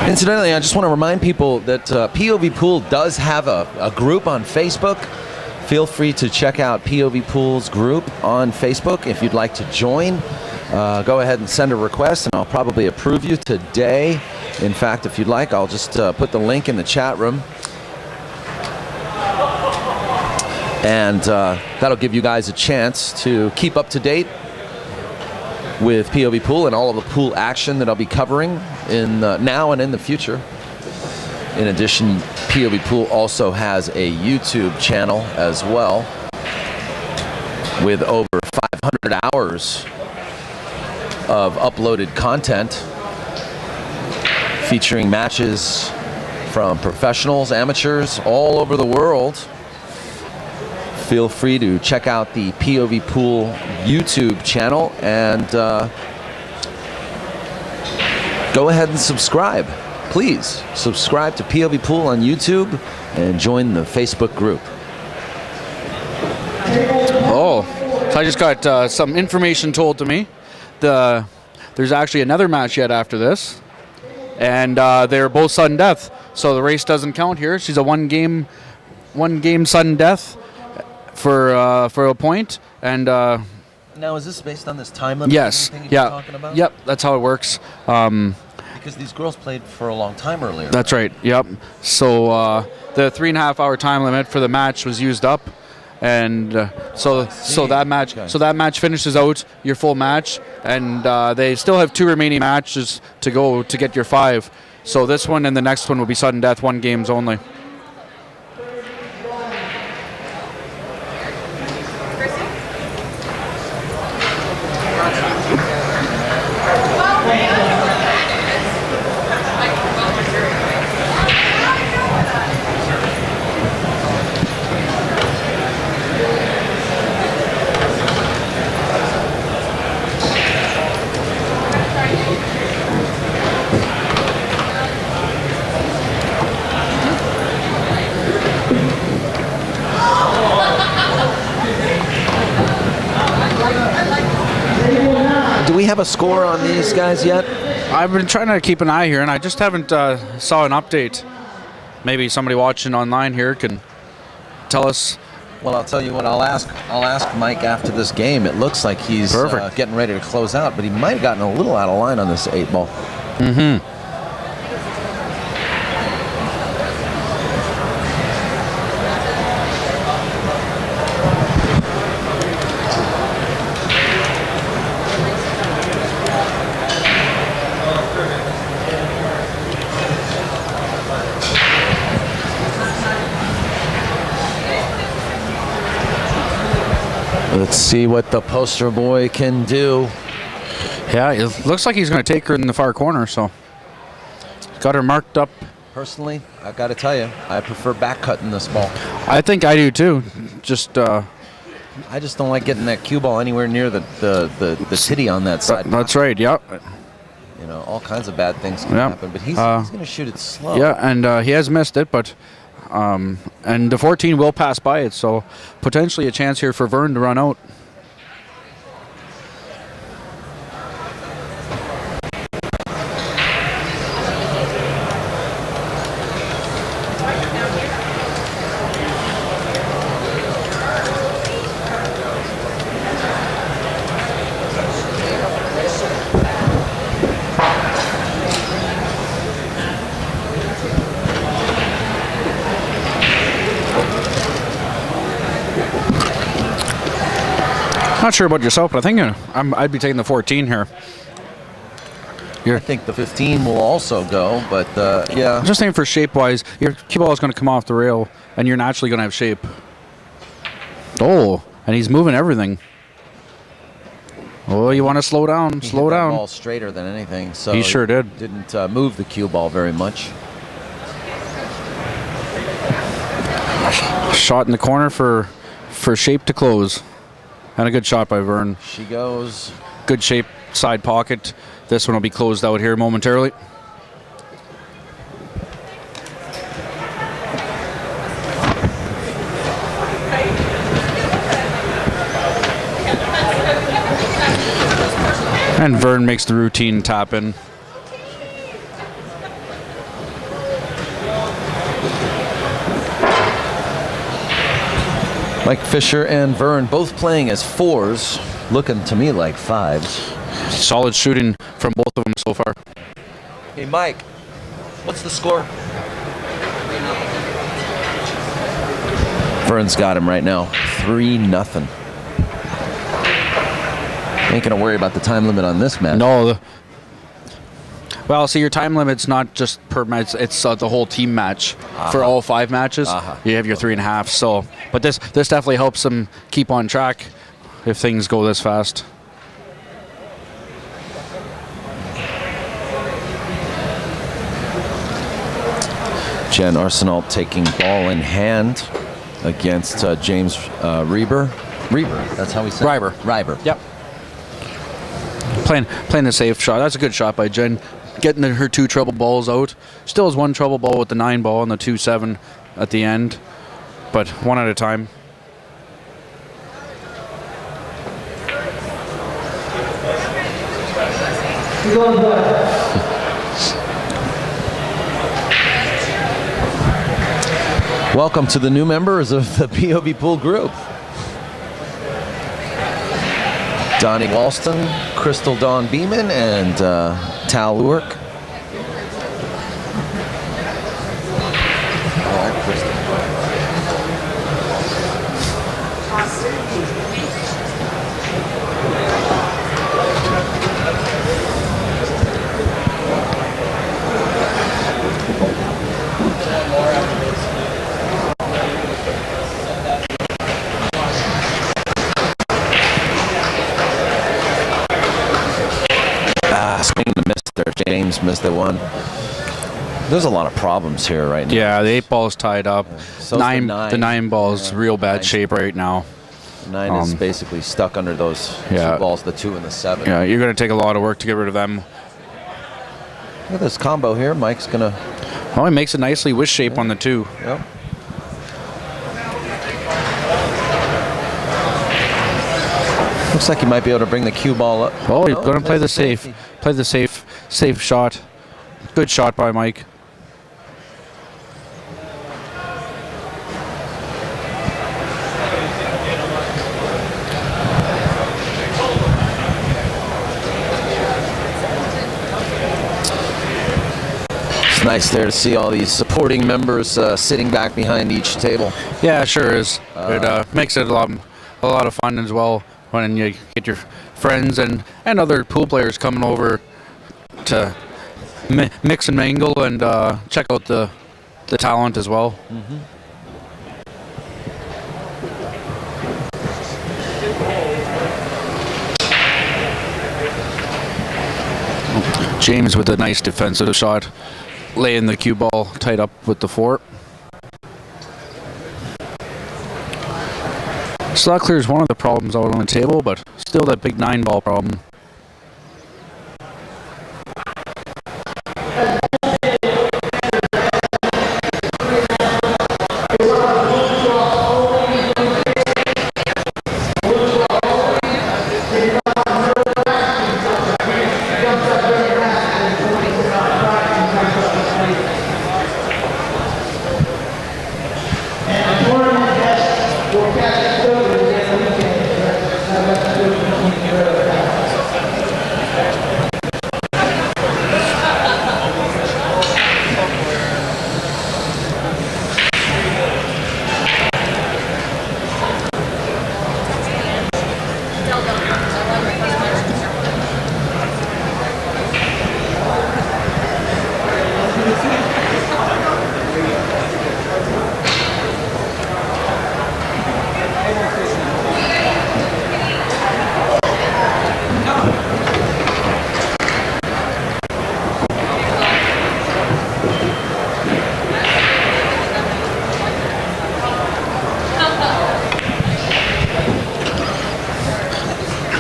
Incidentally, I just want to remind people that POVPOOL does have a group on Facebook. Feel free to check out POVPOOL's group on Facebook if you'd like to join. Go ahead and send a request, and I'll probably approve you today. In fact, if you'd like, I'll just put the link in the chat room. And that'll give you guys a chance to keep up to date with POVPOOL and all of the pool action that I'll be covering in now and in the future. In addition, POVPOOL also has a YouTube channel as well with over 500 hours of uploaded content featuring matches from professionals, amateurs all over the world. Feel free to check out the POVPOOL YouTube channel and go ahead and subscribe. Please subscribe to POVPOOL on YouTube and join the Facebook group. Oh, so I just got some information told to me. There's actually another match yet after this, and they're both sudden death, so the race doesn't count here. She's a one game sudden death for a point, and Now, is this based on this time limit? yes, thing you're yeah, talking about? yep, that's how it works. Because these girls played for a long time earlier. That's right. Yep. So the 3.5 hour time limit for the match was used up, and so that match finishes out your full match, and they still have 2 remaining matches to go to get your 5. So this one and the next one will be sudden death, 1 games only. Do we have a score on these guys yet? I've been trying to keep an eye here, and I just haven't saw an update. Maybe somebody watching online here can tell us. Well, I'll tell you what. I'll ask Mike after this game. It looks like he's getting ready to close out, but he might have gotten a little out of line on this 8-ball. Mm-hmm. Let's see what the poster boy can do. Yeah, it looks like he's going to take her in the far corner, so got her marked up. Personally, I got to tell you, I prefer back cutting this ball. I think I do too. Just I just don't like getting that cue ball anywhere near the titty on that side. That's right. Yep. You know, all kinds of bad things can Yep. happen, but he's going to shoot it slow. Yeah, and he has missed it, but and the 14 will pass by it, so potentially a chance here for Vern to run out. Not sure about yourself, but I think I'd be taking the 14 here. I think the 15 will also go, but yeah. I'm just saying for shape-wise, your cue ball is going to come off the rail, and you're naturally going to have shape. Oh, and he's moving everything. Oh, you want to slow down? Slow down. Ball straighter than anything. So he sure did. Didn't move the cue ball very much. Shot in the corner for shape to close, and a good shot by Vern. She goes. Good shape, side pocket. This one will be closed out here momentarily. And Vern makes the routine tap in. Mike Fisher and Vern both playing as 4s, looking to me like 5s. Solid shooting from both of them so far. Hey, Mike, what's the score? Vern's got him right now, 3-0. Ain't gonna worry about the time limit on this match. No. Well, see, your time limit's not just per match; it's the whole team match for all 5 matches. You have your 3.5. So, but this definitely helps them keep on track if things go this fast. Jen Arseneault taking ball in hand against James Reuber. Reuber, that's how we say it. Reuber. Yep. Playing a safe shot. That's a good shot by Jen. Getting her 2 trouble balls out. Still has 1 trouble ball with the 9 ball and the 2-7 at the end, but 1 at a time. Welcome to the new members of the POVPOOL group. Donnie Walston, Crystal Dawn Beeman, and Tal Lewerk. Swing and a miss there. James missed the 1. There's a lot of problems here right now. Yeah, the 8 ball is tied up. So The 9 ball is real bad shape right now. 9 is basically stuck under those 2 balls, the 2 and the 7. Yeah, you're going to take a lot of work to get rid of them. Look at this combo here. Mike's going to... Oh, he makes it nicely with shape on the 2. Yep. Looks like he might be able to bring the cue ball up. Oh, he's going to play the safe. Play the safe shot. Good shot by Mike. It's nice there to see all these supporting members sitting back behind each table. Yeah, it sure is. It makes it a lot of fun as well when you get your friends and other pool players coming over to mix and mingle and check out the talent as well. James with a nice defensive shot, laying the cue ball tight up with the 4. Slot clear is one of the problems out on the table, but still that big 9 ball problem.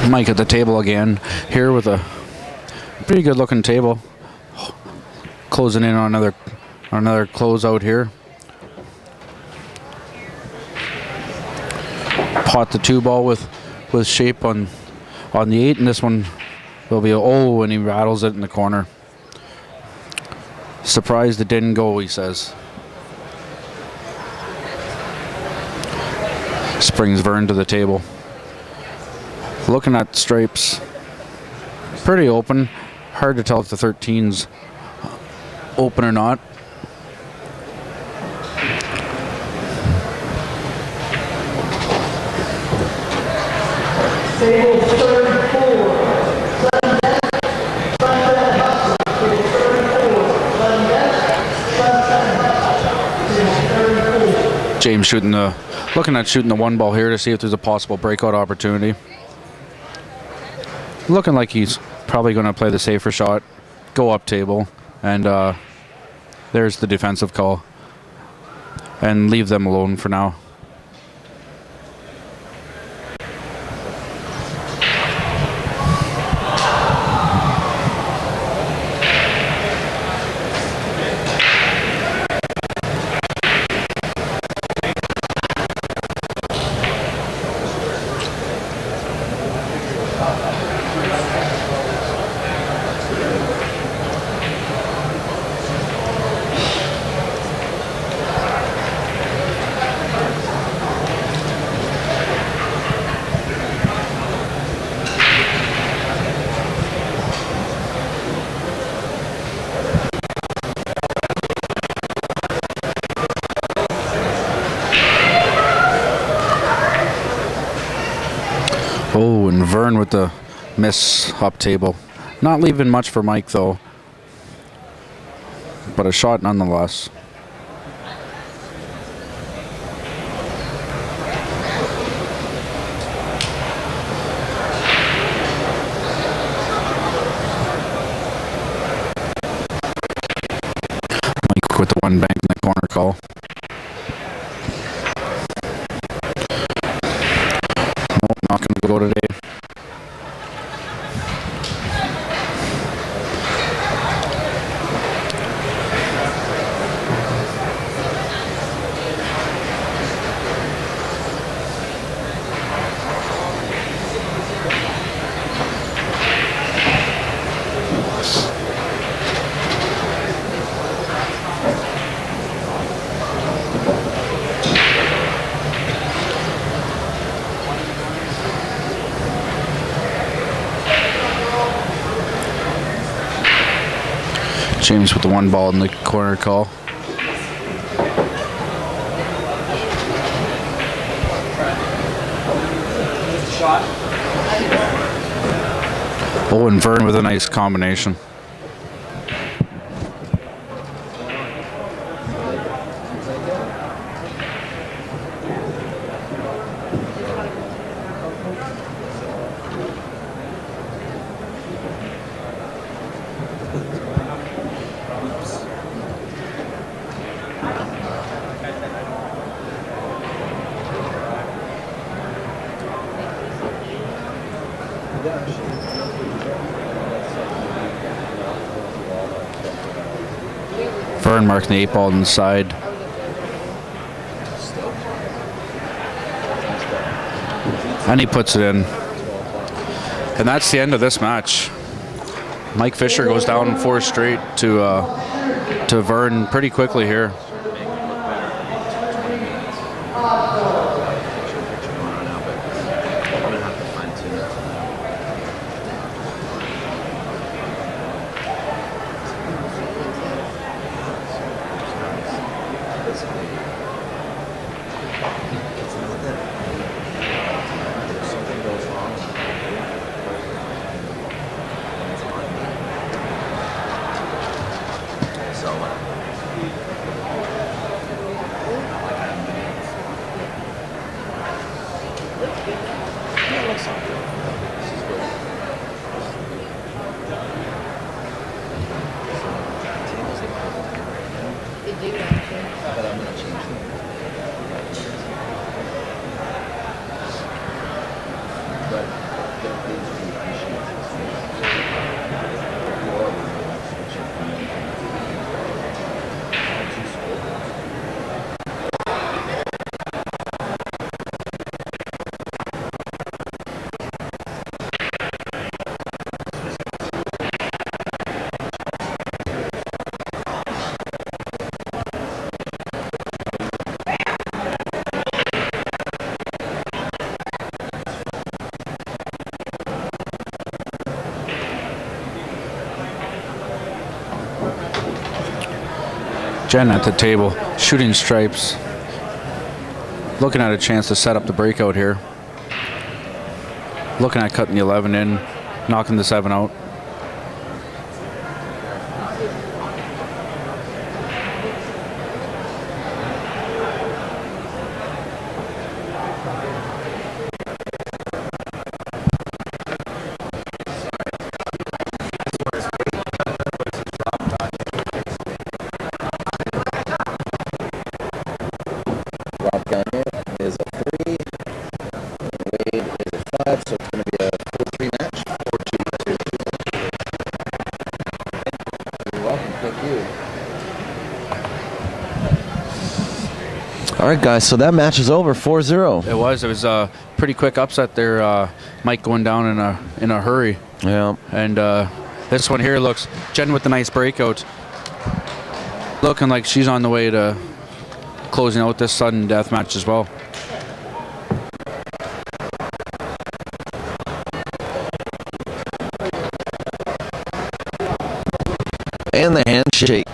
Mike at the table again here with a pretty good looking table. Closing in on another closeout here. Pot the 2 ball with shape on the 8, and this one will be and he rattles it in the corner. Surprised it didn't go, he says. Springs Vern to the table. Looking at stripes, pretty open. Hard to tell if the 13's open or not. Table 34. James looking at shooting the 1 ball here to see if there's a possible breakout opportunity. Looking like he's probably going to play the safer shot, go up table, and there's the defensive call. And leave them alone for now. Oh, and Vern with the miss up table. Not leaving much for Mike, though. But a shot nonetheless. Mike with the 1 bank in the corner call. Not going to go today. James with the 1 ball in the corner call. Oh, and Vern with a nice combination. Vern marking the 8 ball inside. And he puts it in. And that's the end of this match. Mike Fisher goes down 4 straight to Vern pretty quickly here. Jen at the table, shooting stripes. Looking at a chance to set up the breakout here. Looking at cutting the 11 in, knocking the 7 out. Gagne is a 3, Wade is a 5, so it's going to be a 4-3 match. 4-2. You're welcome, thank you. All right, guys, so that match is over, 4-0. It was a pretty quick upset there. Mike going down in a hurry. Yeah. And this one here looks, Jen with the nice breakout. Looking like she's on the way to closing out this sudden death match as well. And the handshake.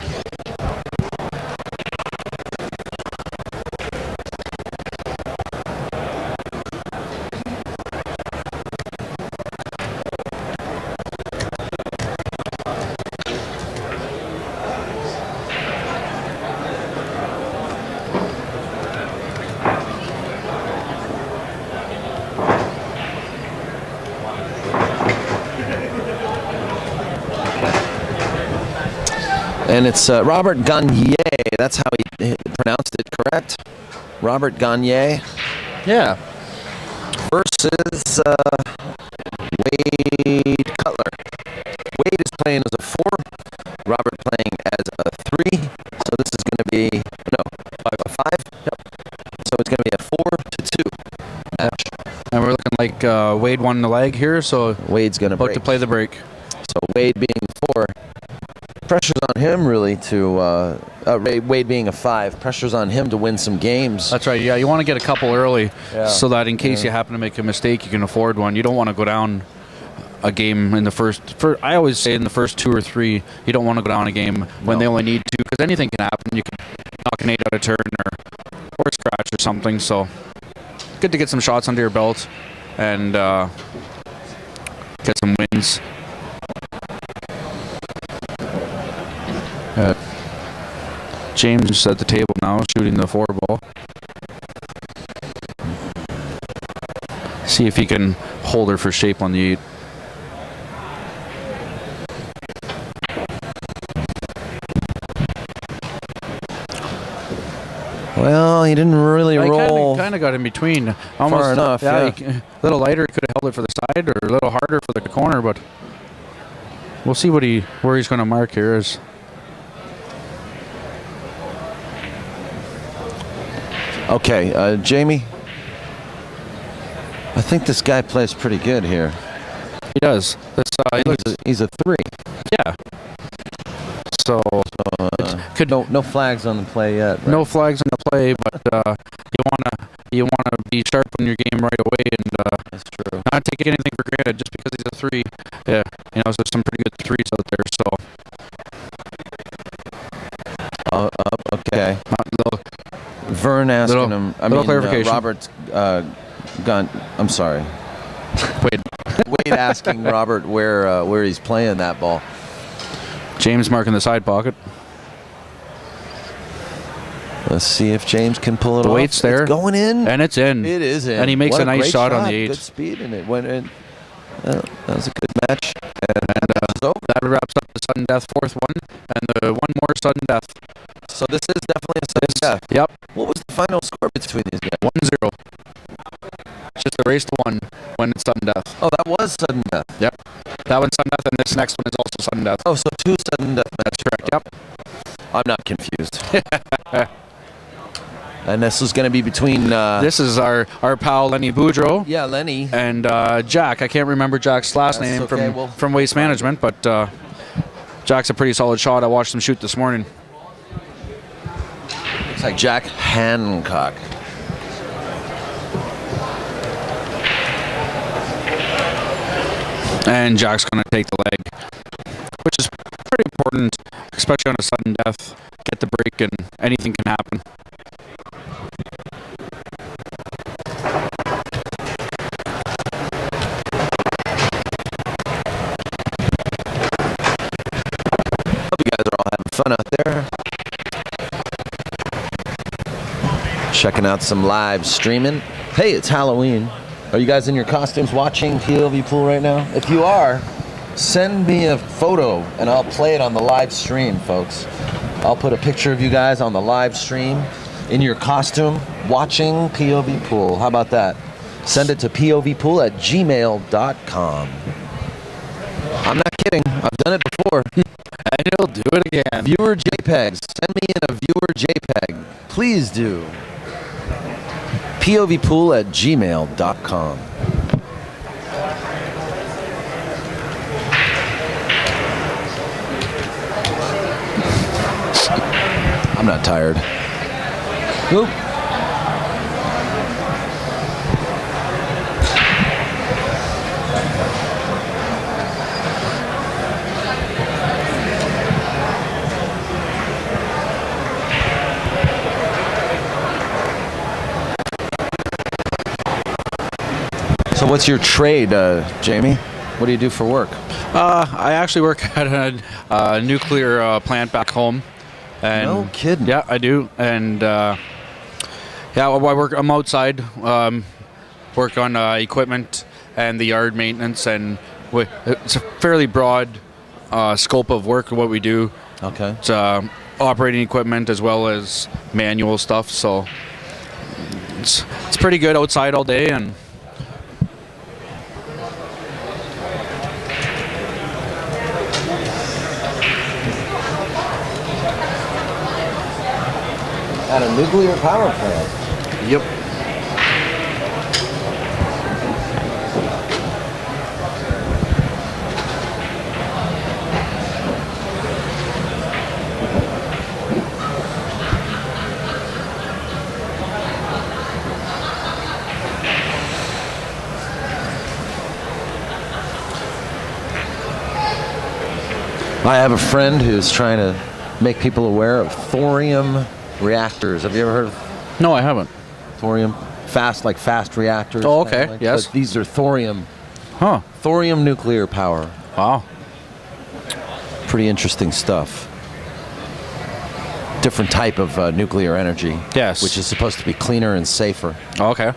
And it's Robert Gagne. That's how he pronounced it, correct? Robert Gagne. Yeah. Versus Wade Cutler. Wade is playing as a 4. Robert playing as a 3. So this is going to be, no, a 5? Yep. So it's going to be a 4-2 match. And we're looking like Wade won the leg here, so Wade's going to about break. to play the break. So Wade being 4. Pressure's on him really to Wade being a 5. Pressure's on him to win some games. That's right. Yeah, you want to get a couple early, so that in case you happen to make a mistake, you can afford one. You don't want to go down a game in the first. I always say in the first 2 or 3, you don't want to go down a game when they only need 2, because anything can happen. You can knock an 8 out of turn or scratch or something. So good to get some shots under your belt and get some wins. James is at the table now, shooting the 4 ball. See if he can hold her for shape on the 8. Well, he didn't really roll. Kind of got in between. Almost, far enough, a little lighter, he could have held it for the side, or a little harder for the corner, but we'll see where he's going to mark here. Okay, Jamie, I think this guy plays pretty good here. He does. He's a 3. Yeah. So could no flags on the play yet. Right? No flags on the play, but you wanna be sharp in your game right away, and that's true. Not take anything for granted just because he's a 3. Yeah, there's some pretty good 3s out there. So. Okay. Vern asking him. Clarification. Robert's gun. I'm sorry. Wade asking Robert where he's playing that ball. James marking the side pocket. Let's see if James can pull it off. The weight's there. It's going in. And it's in. It is in. And he makes what a nice great shot on the 8. Good speed, and it went in. That was a good match. And that wraps up the sudden death 4th one, and the one more sudden death. So this is definitely a sudden death. Yep. What was the final score between these guys? 1-0. It's just a race to 1 when it's sudden death. Oh, that was sudden death. Yep. That one's sudden death, and this next one is also sudden death. Oh, so 2 sudden death. That's correct. Yep. I'm not confused. And this is going to be between... this is our pal Lenny Boudreau. Yeah, Lenny. And Jack. I can't remember Jack's last name okay, from Waste Management, but Jack's a pretty solid shot. I watched him shoot this morning. Looks like Jack Hancock. And Jack's going to take the leg, which is pretty important, especially on a sudden death. Get the break and anything can happen. Hope you guys are all having fun out there. Checking out some live streaming. Hey, it's Halloween. Are you guys in your costumes watching POVPOOL right now? If you are, send me a photo and I'll play it on the live stream, folks. I'll put a picture of you guys on the live stream in your costume watching POVPOOL. How about that? Send it to povpool@gmail.com. I'm not kidding. I've done it before. And he'll do it again. Viewer JPEGs. Send me in a viewer JPEG. Please do. povpool@gmail.com. I'm not tired. Oop. So what's your trade, Jamie? What do you do for work? I actually work at a nuclear plant back home. And No kidding. Yeah, I do. And I'm outside, work on equipment and the yard maintenance, and it's a fairly broad scope of work of what we do. Okay. It's operating equipment as well as manual stuff, so it's pretty good outside all day. And At a nuclear power plant. yep. I have a friend who's trying to make people aware of thorium reactors. Have you ever heard of No, I haven't. thorium? Fast reactors. Oh, okay. kinda like- Yes. But these are thorium Huh. nuclear power. Wow. Pretty interesting stuff. Different type of nuclear energy. Yes. Which is supposed to be cleaner and safer. Okay.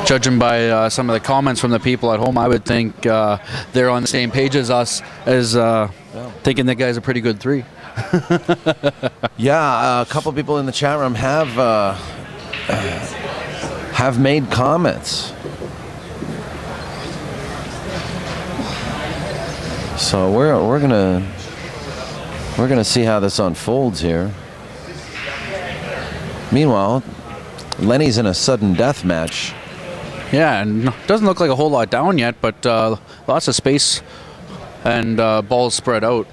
Judging by some of the comments from the people at home, I would think they're on the same page as us, as thinking that guy's a pretty good 3. Yeah, a couple people in the chat room have made comments. So we're gonna see how this unfolds here. Meanwhile, Lenny's in a sudden death match. Yeah, and doesn't look like a whole lot down yet, but lots of space and balls spread out.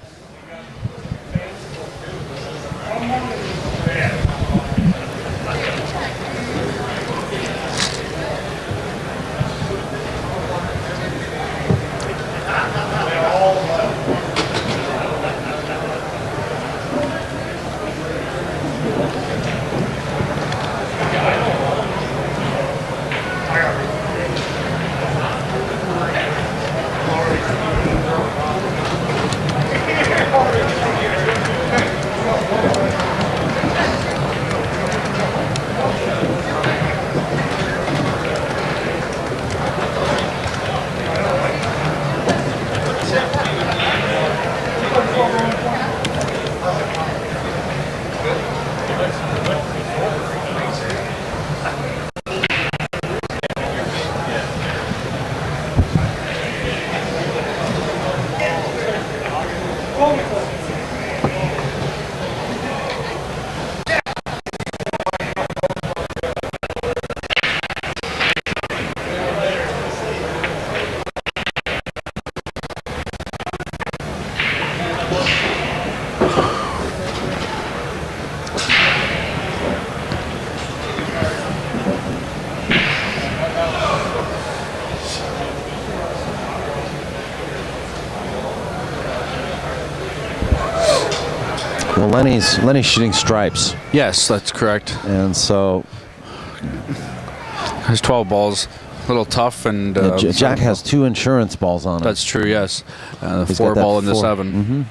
Lenny's shooting stripes, Yes, that's correct. and so His 12 balls, a little tough, and Jack has 2 insurance balls on it. that's true. Yes, the He's 4 got that ball and the 4. 7.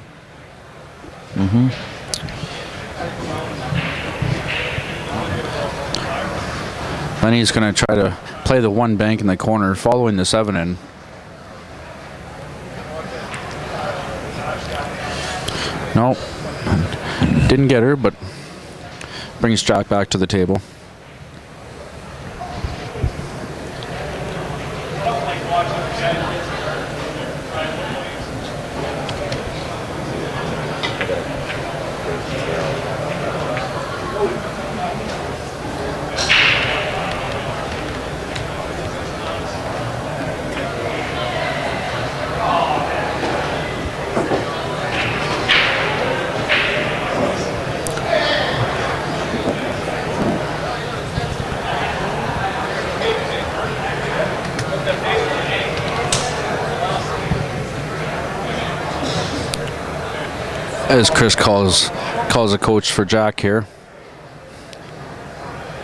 Lenny's going to try to play the 1 bank in the corner, following the 7 in. No, didn't get her, but brings Jack back to the table. As Chris calls a coach for Jack here.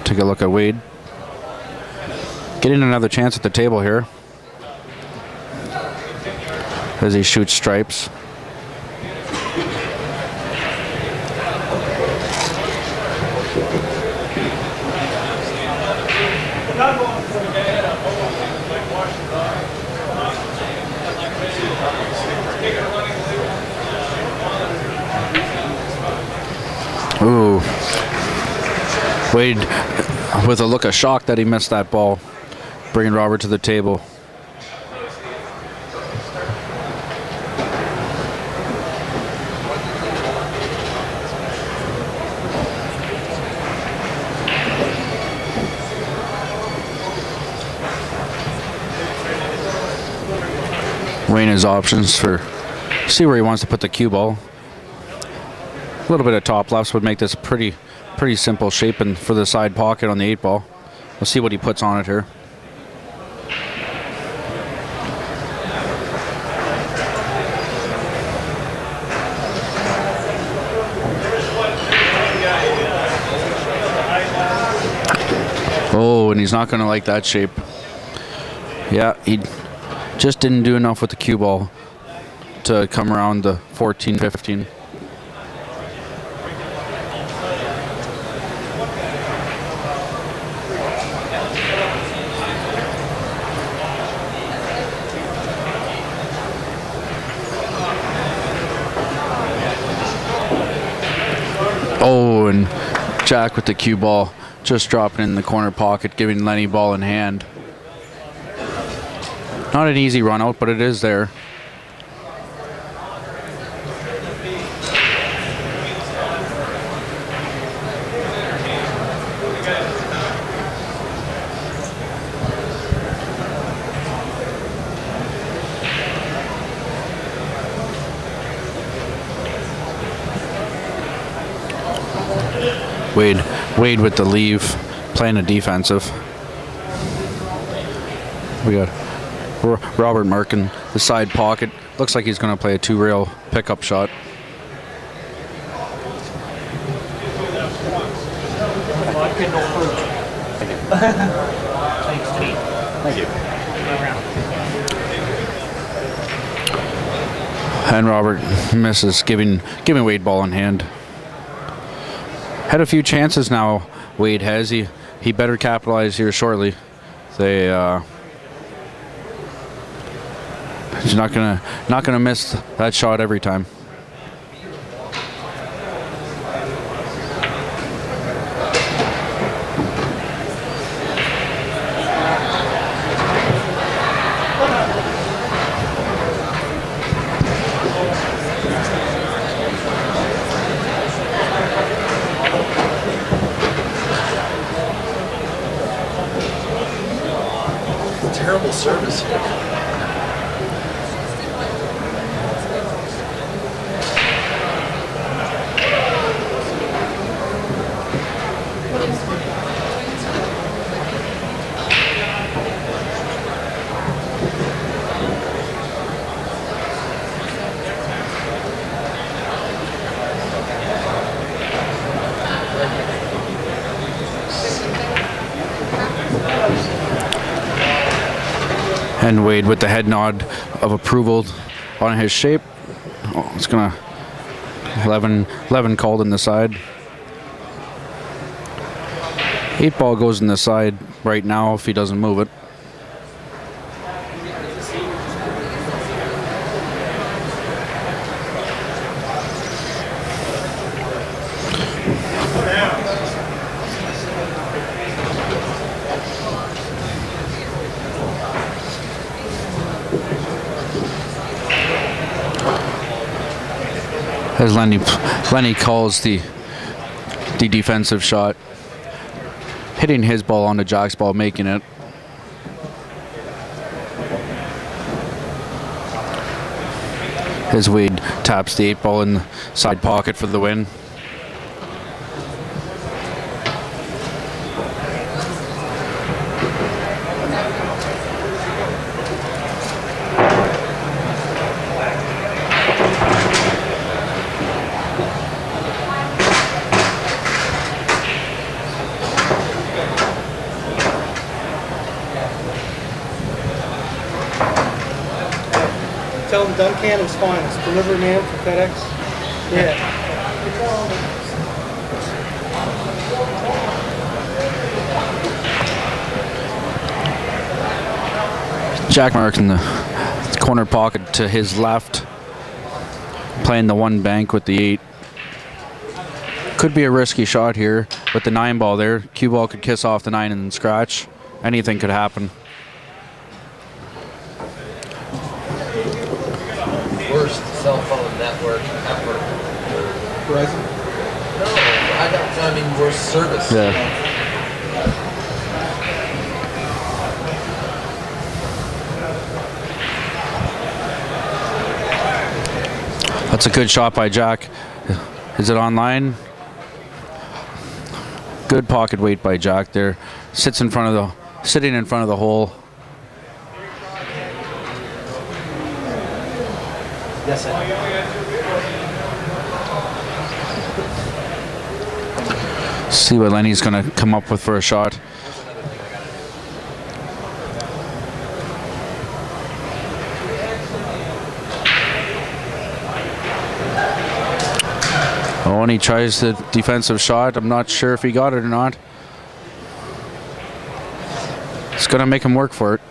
Take a look at Wade. Getting another chance at the table here. As he shoots stripes. Ooh. Wade with a look of shock that he missed that ball, bringing Robert to the table. Weighing his options for see where he wants to put the cue ball. A little bit of top lefts would make this pretty simple shape and for the side pocket on the 8 ball. We'll see what he puts on it here. Oh, and he's not going to like that shape. Yeah, he just didn't do enough with the cue ball to come around the 14-15. Oh, and Jack with the cue ball, just dropping in the corner pocket, giving Lenny ball in hand. Not an easy run out, but it is there. Wade with the leave, playing a defensive. We got Robert marking the side pocket. Looks like he's going to play a 2-rail pickup shot. Thank you. And Robert misses, giving Wade ball in hand. Had a few chances now. Wade has he better capitalize here shortly. He's not gonna miss that shot every time. Terrible service here. And Wade with the head nod of approval on his shape. Oh, it's going to 11 called in the side. 8 ball goes in the side right now if he doesn't move it. As Lenny calls the defensive shot, hitting his ball onto Jack's ball, making it. As Wade taps the 8 ball in the side pocket for the win. Tell them Duncannon's fine. It's delivery man for FedEx. Yeah. Jack Mark in the corner pocket to his left, playing the 1 bank with the 8. Could be a risky shot here with the 9 ball there. Cue ball could kiss off the 9 and scratch. Anything could happen. Worst cell phone network ever. Verizon. No, I mean worst service. Yeah. That's a good shot by Jack. Is it online? Good pocket weight by Jack there. Sitting in front of the hole. Yes, sir. See what Lenny's going to come up with for a shot. Oh, and he tries the defensive shot. I'm not sure if he got it or not. It's going to make him work for it.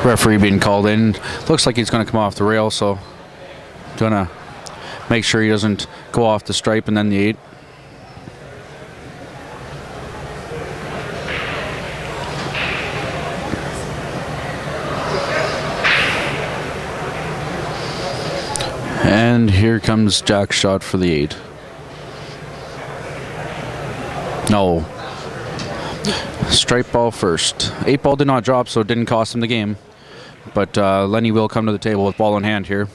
Referee being called in. Looks like he's going to come off the rail, so going to make sure he doesn't go off the stripe and then the 8. And here comes Jack's shot for the 8. No. Stripe ball first. 8 ball did not drop, so it didn't cost him the game. But Lenny will come to the table with ball in hand here.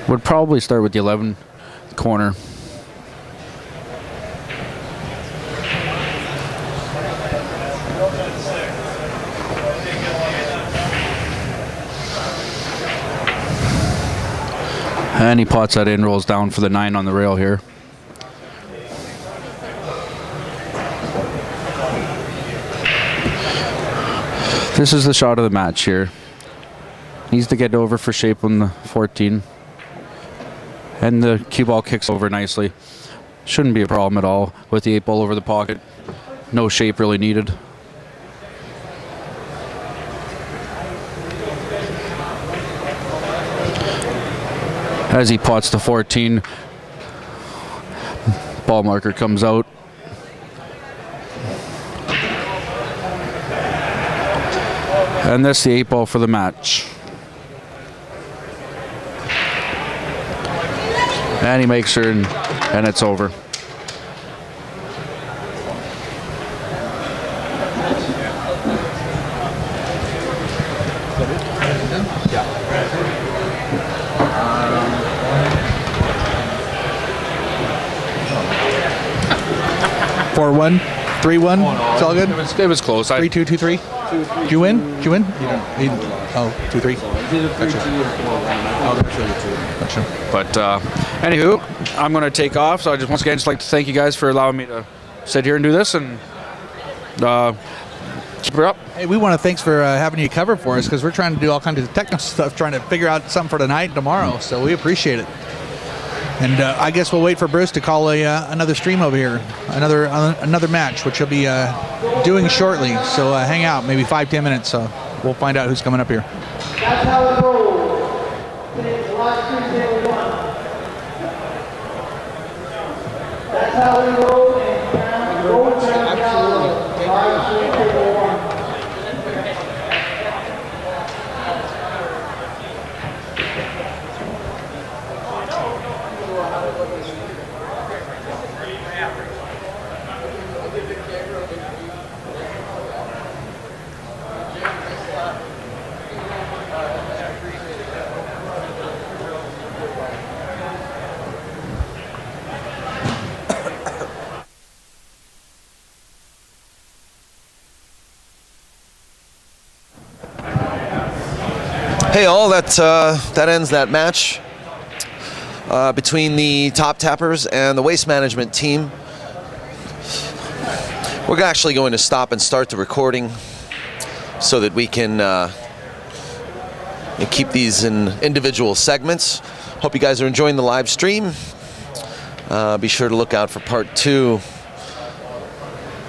Would probably start with the 11 corner. And he pots that in, rolls down for the 9 on the rail here. This is the shot of the match here. Needs to get over for shape on the 14. And the cue ball kicks over nicely. Shouldn't be a problem at all with the 8 ball over the pocket. No shape really needed. As he pots the 14, ball marker comes out. And that's the 8 ball for the match. And he makes her, and it's over. Four one. 3-1. It's all good. It was close. 3-2, 2-3. Did you win? Did you win? Oh, 2-3. Gotcha. But anywho, I'm going to take off. So I just once again just like to thank you guys for allowing me to sit here and do this and keep her up. Hey, we want to thanks for having you cover for us because we're trying to do all kinds of technical stuff, trying to figure out something for tonight and tomorrow. So we appreciate it. And I guess we'll wait for Bruce to call another stream over here, another match, which he'll be doing shortly. So hang out, maybe 5-10 minutes. So we'll find out who's coming up here. That's how it goes. Today's the last Tuesday we won. That's how we roll and go down the last Tuesday we won. Hey all, that ends that match between the Top Tappers and the Waste Management team. We're actually going to stop and start the recording so that we can keep these in individual segments. Hope you guys are enjoying the live stream. Be sure to look out for part 2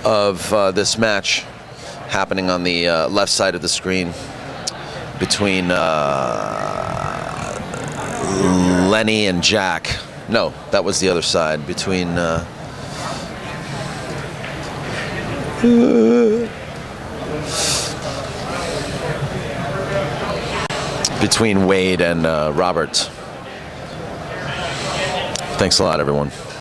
of this match happening on the left side of the screen between Lenny and Jack. No, that was the other side. Between Wade and Robert. Thanks a lot, everyone.